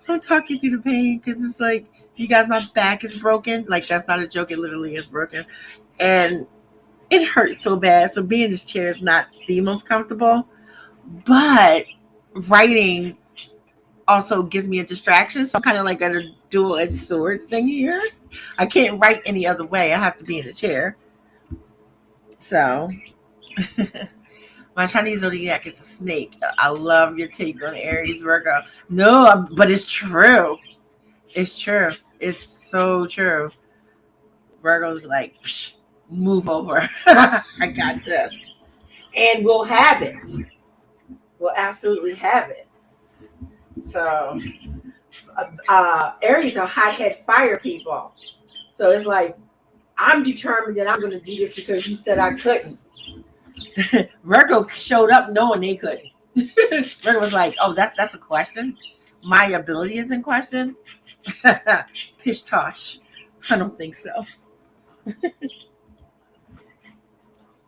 I'm talking through the pain because it's like, you guys, my back is broken. Like that's not a joke, it literally is broken. And it hurts so bad. So being in this chair is not the most comfortable. But writing also gives me a distraction. So I'm kind of like at a dual-edged sword thing here. I can't write any other way. I have to be in a chair. So my Chinese zodiac is a snake. I love your take on Aries, Virgo. No, but it's true. It's true. It's so true. Virgo's like, move over. I got this. And we'll have it. We'll absolutely have it. So, Aries are hothead fire people. So it's like, I'm determined that I'm going to do this because you said I couldn't. Virgo showed up knowing they couldn't. Virgo was like, oh, that's a question? My ability is in question? Pish tosh. I don't think so.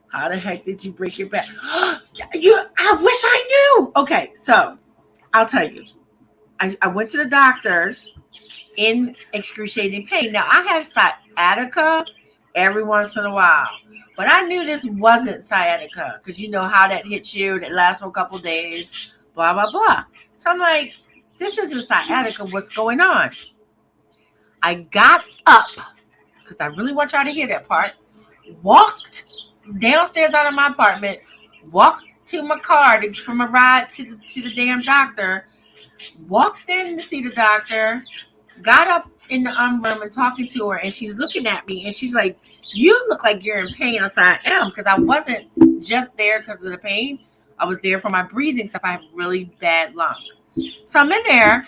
How the heck did you break your back? I wish I knew. Okay, so I'll tell you. I went to the doctors in excruciating pain. Now, I have sciatica every once in a while. But I knew this wasn't sciatica because you know how that hits you. That lasts for a couple days, blah, blah, blah. So I'm like, this isn't sciatica. What's going on? I got up because I really want y'all to hear that part. Walked downstairs out of my apartment. Walked to my car from a ride to the damn doctor. Walked in to see the doctor. Got up in the room and talking to her. And she's looking at me. And she's like, you look like you're in pain. I said, I am, because I wasn't just there because of the pain. I was there for my breathing stuff. I have really bad lungs. So I'm in there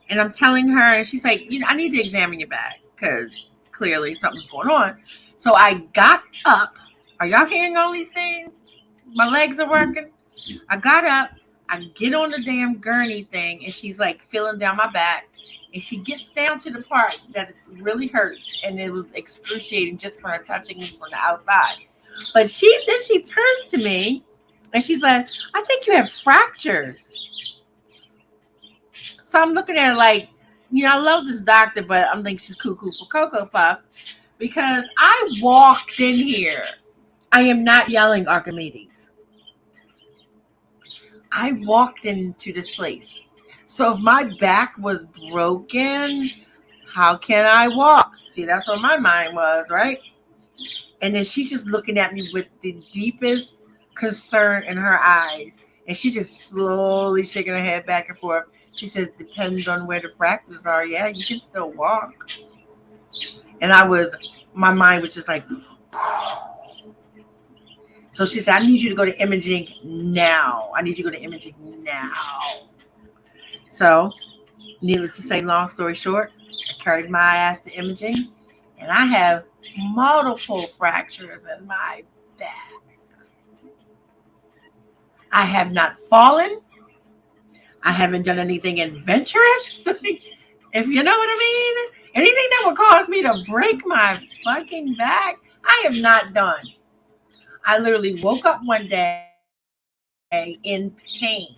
and I'm telling her, and she's like, I need to examine your back because clearly something's going on. So I got up. Are y'all hearing all these things? My legs are working. I got up. I get on the damn gurney thing, and she's like feeling down my back. And she gets down to the part that really hurts, and it was excruciating just for her touching me from the outside. But she turns to me, and she's like, I think you have fractures. So I'm looking at her like, I love this doctor, but I'm thinking she's cuckoo for Cocoa Puffs because I walked in here. I am not yelling, Archimedes. I walked into this place. So if my back was broken, how can I walk? See, that's where my mind was, right? And then she's just looking at me with the deepest concern in her eyes. And she just slowly shaking her head back and forth. She says, depends on where the fractures are. Yeah, you can still walk. And my mind was just like, so she said, I need you to go to imaging now. I need you to go to imaging now. So, needless to say, long story short, I carried my ass to imaging, and I have multiple fractures in my back. I have not fallen. I haven't done anything adventurous, if you know what I mean. Anything that would cause me to break my fucking back, I have not done. I literally woke up one day in pain.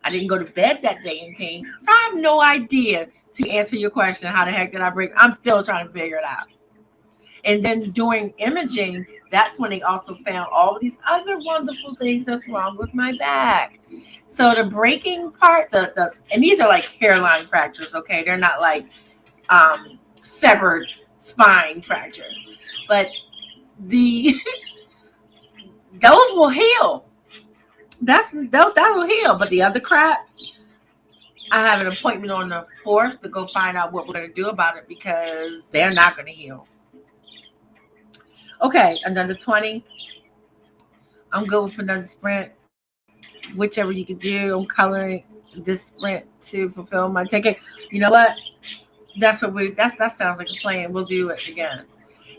I didn't go to bed that day in pain. So I have no idea to answer your question, how the heck did I break? I'm still trying to figure it out. And then doing imaging, that's when they also found all these other wonderful things that's wrong with my back. So the breaking part, and these are like hairline fractures, okay? They're not like severed spine fractures. But the those will heal. That'll heal. But the other crap, I have an appointment on the 4th to go find out what we're gonna do about it because they're not gonna heal. Okay, another 20. I'm good with another sprint. Whichever you can do. I'm coloring this sprint to fulfill my ticket. You know what? That sounds like a plan. We'll do it again.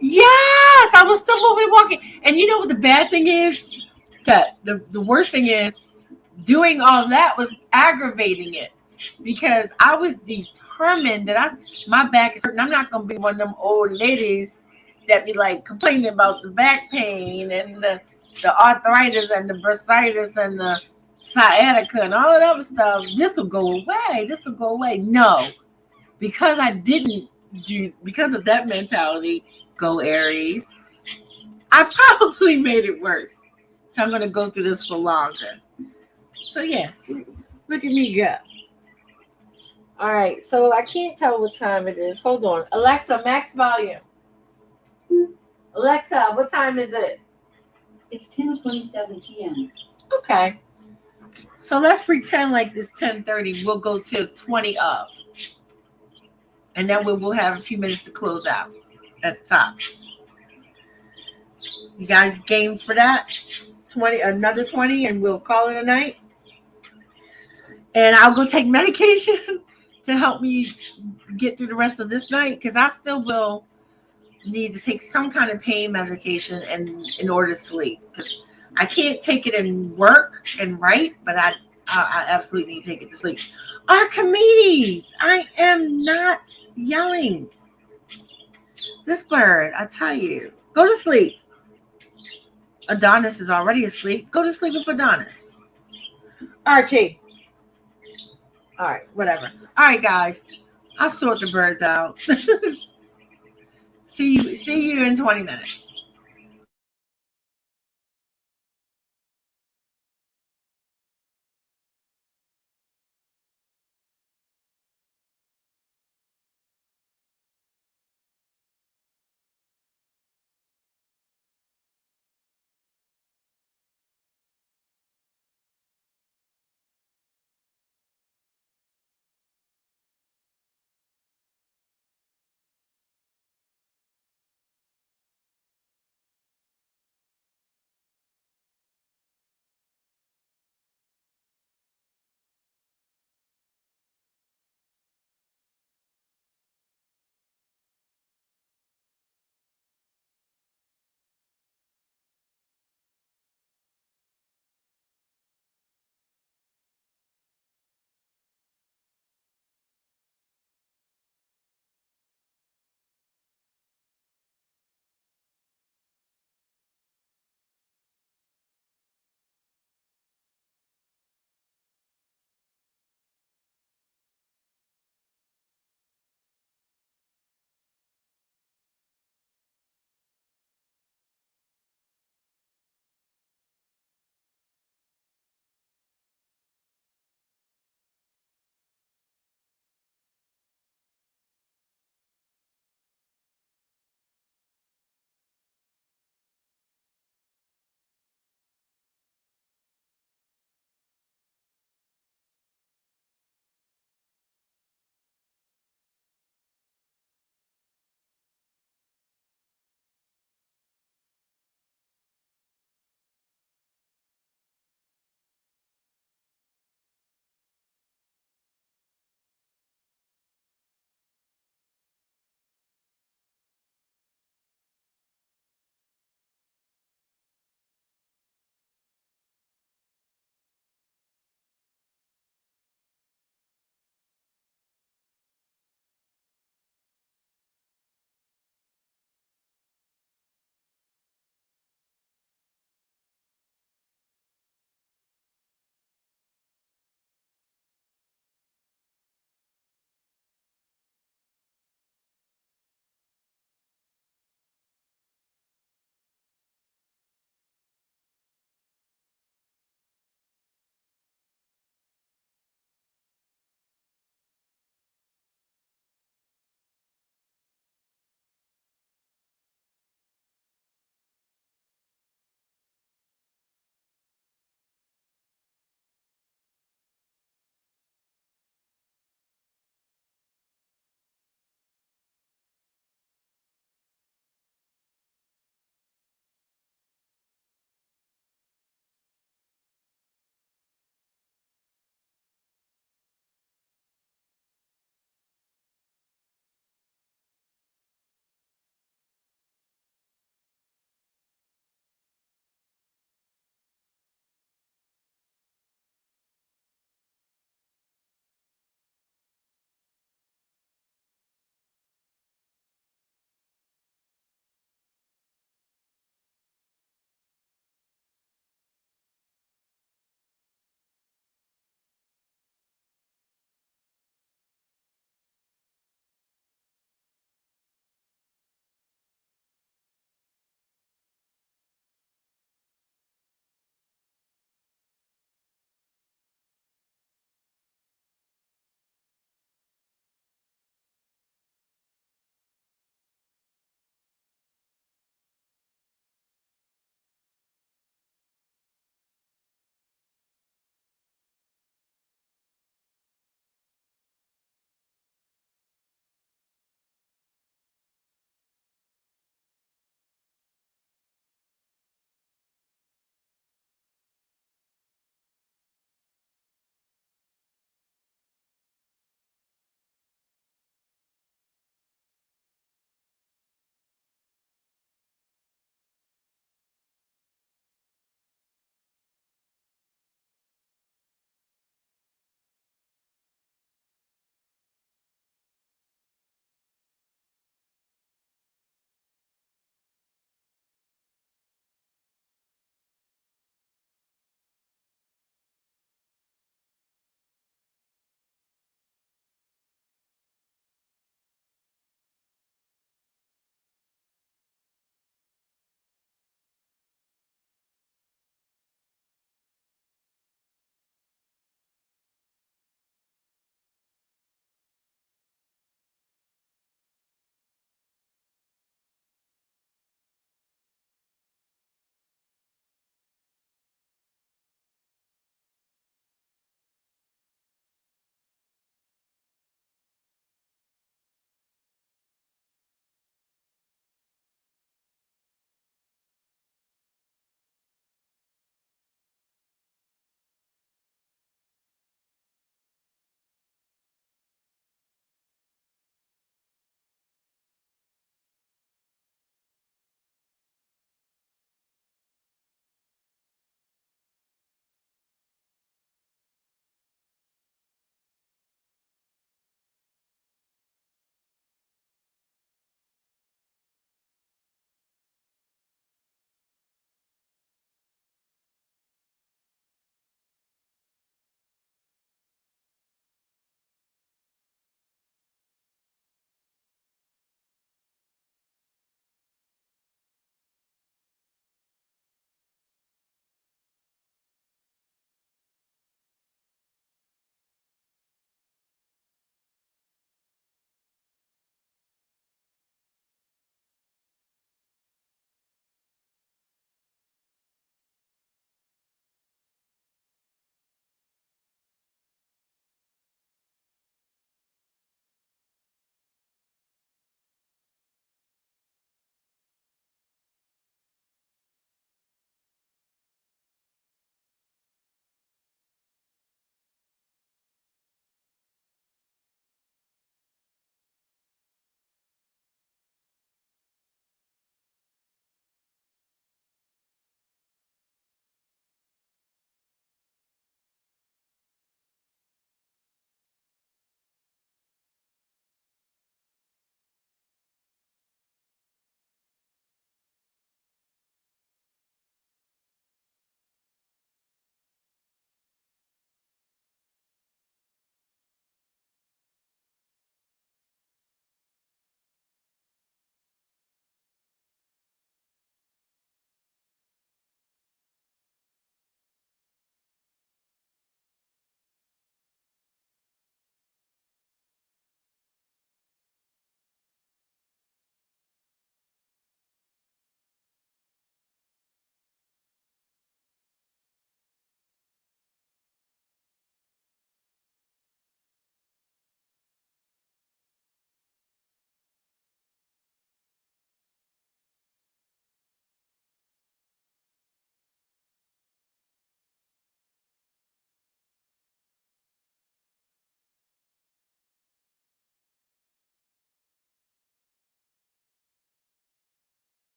Yes, I was still moving and walking. And you know what the bad thing is? That the worst thing is doing all that was aggravating it because I was determined that my back is hurting. I'm not gonna be one of them old ladies that be like complaining about the back pain and the arthritis and the bursitis and the sciatica and all of that stuff. This will go away. This will go away. No, because I didn't because of that mentality. Go Aries. I probably made it worse. So I'm gonna go through this for longer. So yeah, look at me go. All right, so I can't tell what time it is. Hold on. Alexa, max volume. Alexa, what time is it? It's 10:27 p.m. Okay. So let's pretend like this 10:30. We'll go to 20 of. And then we'll have a few minutes to close out at the top. You guys game for that? 20, another 20, and we'll call it a night. And I'll go take medication to help me get through the rest of this night because I still will need to take some kind of pain medication in order to sleep because I can't take it and work and write, but I absolutely need to take it to sleep. Archimedes, I am not yelling. This bird, I tell you, go to sleep. Adonis is already asleep. Go to sleep with Adonis. Archie. All right, whatever. All right, guys. I'll sort the birds out. See you in 20 minutes.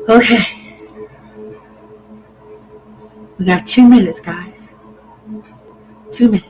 Okay, we got 2 minutes, guys. 2 minutes.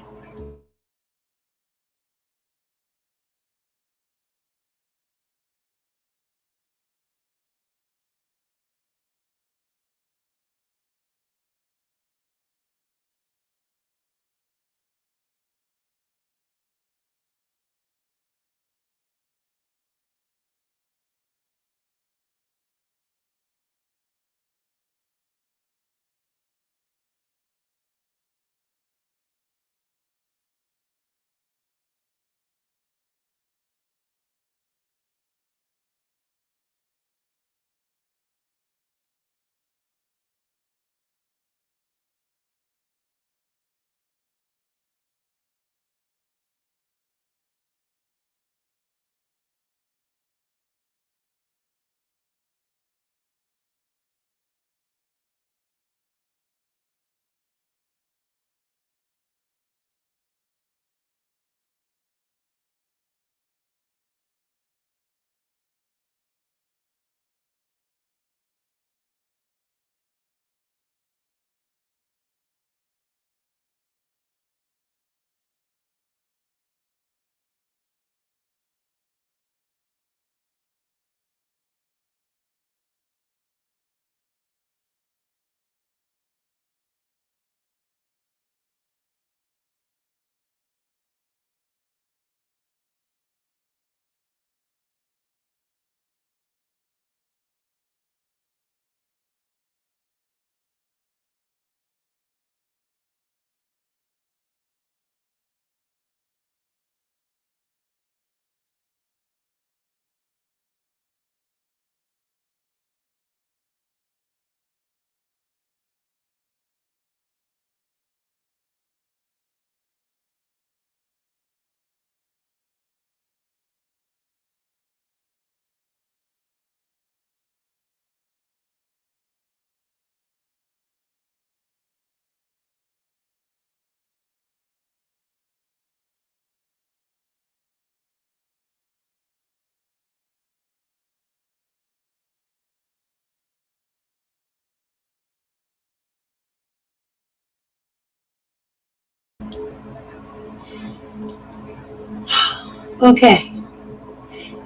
Okay,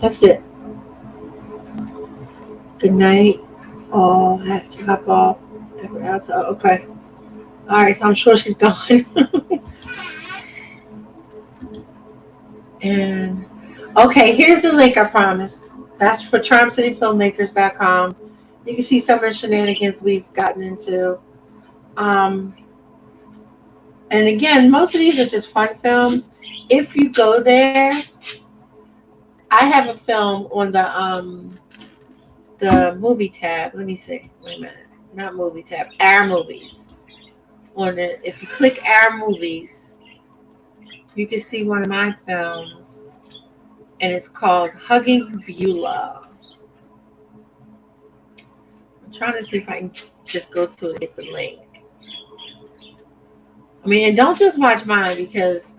that's it. Good night. Oh, I have to hop off. Okay. All right, so I'm sure she's gone. And okay, here's the link I promised. That's for charmcityfilmmakers.com. You can see some of the shenanigans we've gotten into. Um, and again, most of these are just fun films. If you go there, I have a film on the movie tab. Let me see. Wait a minute. Not movie tab. Our movies. On it, if you click Our Movies, you can see one of my films, and it's called Hugging Beulah. I'm trying to see if I can just go to it and get the link. I mean, and don't just watch mine because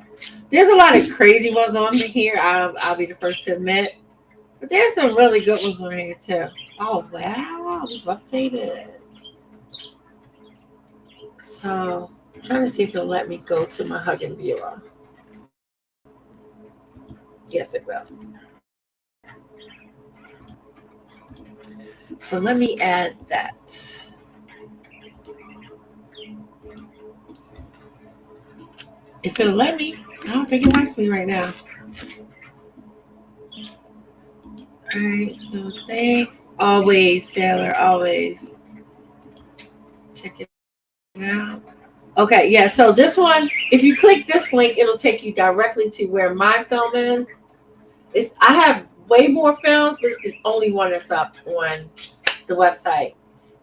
there's a lot of crazy ones on here. I'll be the first to admit, but there's some really good ones on here too. Oh wow, we've updated. So I'm trying to see if it'll let me go to my Hugging Beulah. Yes, it will. So let me add that. If it'll let me, I don't think it likes me right now. All right, so thanks. Always, Sailor, always. Check it out. Okay, yeah, so this one, if you click this link, it'll take you directly to where my film is. I have way more films, but it's the only one that's up on the website.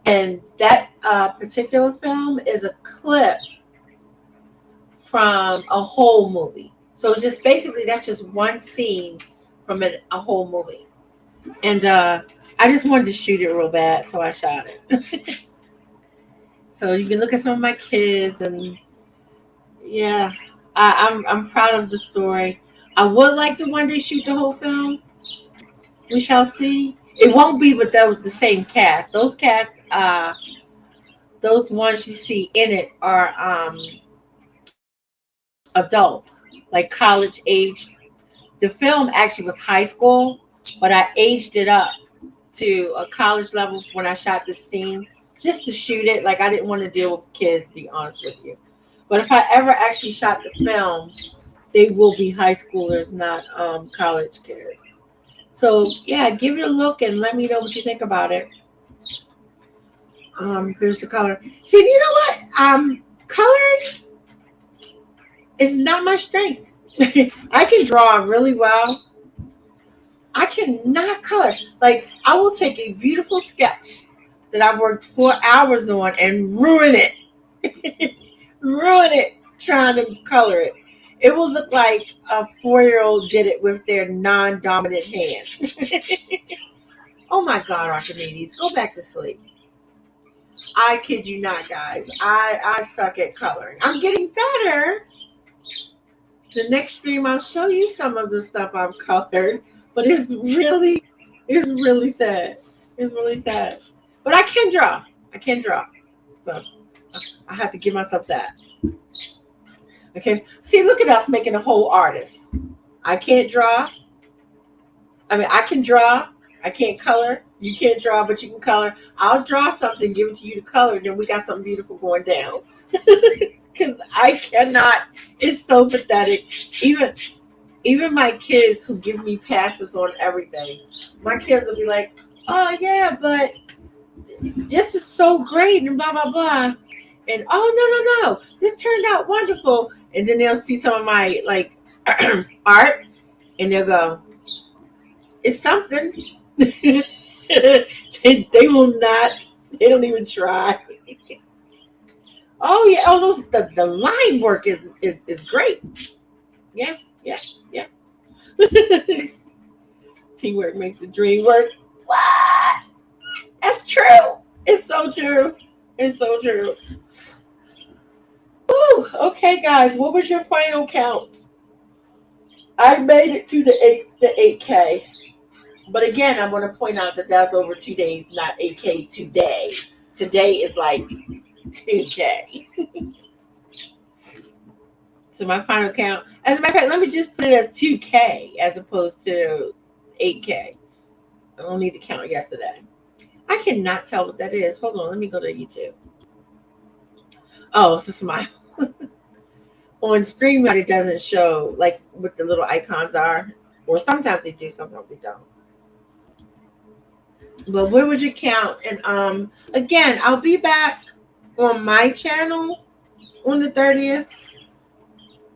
And that particular film is a clip from a whole movie. So it's just basically that's just one scene from a whole movie. And I just wanted to shoot it real bad, so I shot it. So you can look at some of my kids, and yeah, I'm proud of the story. I would like to one day shoot the whole film. We shall see. It won't be with the same cast. Those ones you see in it are adults, like college age. The film actually was high school, but I aged it up to a college level when I shot this scene just to shoot it. Like I didn't want to deal with kids, to be honest with you. But if I ever actually shot the film, they will be high schoolers, not college kids. So yeah, give it a look and let me know what you think about it. Here's the color. See, you know what? Coloring is not my strength. I can draw really well. I cannot color. Like I will take a beautiful sketch that I worked 4 hours on and ruin it. Ruin it trying to color it. It will look like a 4-year-old did it with their non-dominant hand. Oh my God, Archimedes, go back to sleep. I kid you not, guys. I suck at coloring. I'm getting better. The next stream, I'll show you some of the stuff I've colored, but it's really sad. It's really sad. But I can draw. I can draw. So I have to give myself that. Okay. See, look at us making a whole artist. I can't draw. I mean, I can draw. I can't color. You can't draw, but you can color. I'll draw something, give it to you to color, and then we got something beautiful going down. Because I cannot. It's so pathetic. Even my kids who give me passes on everything, my kids will be like, "Oh yeah, but this is so great," and blah blah blah. And oh no, this turned out wonderful. And then they'll see some of my like art, and they'll go, "It's something." They will not. They don't even try. Oh yeah, the line work is great. Yeah, yeah, yeah. Teamwork makes the dream work. What? That's true. It's so true. It's so true. Ooh, okay, guys. What was your final counts? I made it to the 8K. But again, I want to point out that that's over 2 days, not 8K today. Today is like 2K. So my final count, as a matter of fact, let me just put it as 2K as opposed to 8K. I don't need to count yesterday. I cannot tell what that is. Hold on, let me go to YouTube. Oh, it's a smile. On StreamYard, it doesn't show like what the little icons are. Or sometimes they do, sometimes they don't. But where would you count? And again, I'll be back on my channel on the 30th.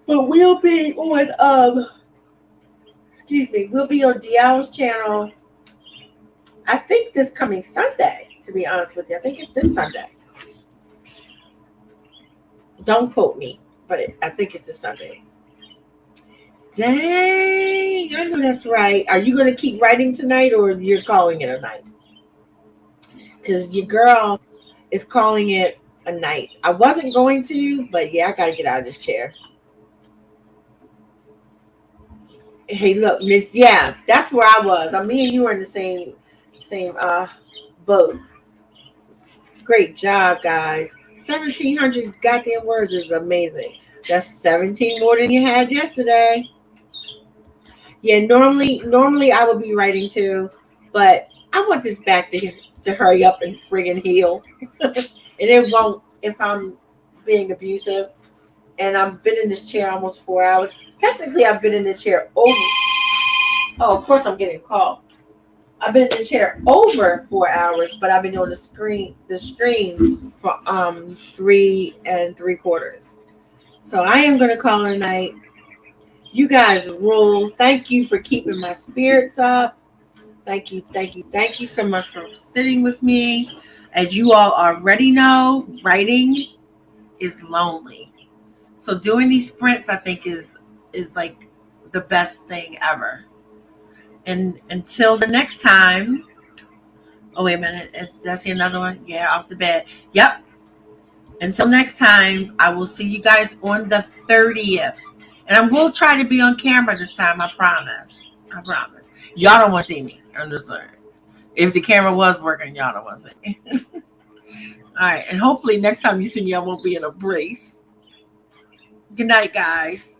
But we'll be on we'll be on DL's channel. I think this coming Sunday, to be honest with you. I think it's this Sunday. Don't quote me, but I think it's this Sunday. Dang, I know that's right. Are you going to keep writing tonight or you're calling it a night? Because your girl is calling it a night. I wasn't going to, but yeah, I got to get out of this chair. Hey, look, Miss. Yeah, that's where I was. Me and you were in the same boat. Great job, guys. 1,700 goddamn words is amazing. That's 17 more than you had yesterday. Yeah, normally I would be writing too, but I want this back to hurry up and friggin' heal. And it won't if I'm being abusive. And I've been in this chair almost 4 hours. Technically, I've been in the chair over. Oh, of course, I'm getting a call. I've been in the chair over 4 hours, but I've been on the stream for 3 3/4. So I am going to call it a night. You guys rule. Thank you for keeping my spirits up. Thank you so much for sitting with me. As you all already know, writing is lonely. So doing these sprints, I think, is like the best thing ever. And until the next time. Oh, wait a minute. Did I see another one? Yeah, off the bed. Yep. Until next time, I will see you guys on the 30th. And I will try to be on camera this time, I promise. I promise. Y'all don't want to see me. I'm just sorry. If the camera was working, y'all don't want to see. All right, and hopefully next time you see me, I won't be in a brace. Good night, guys.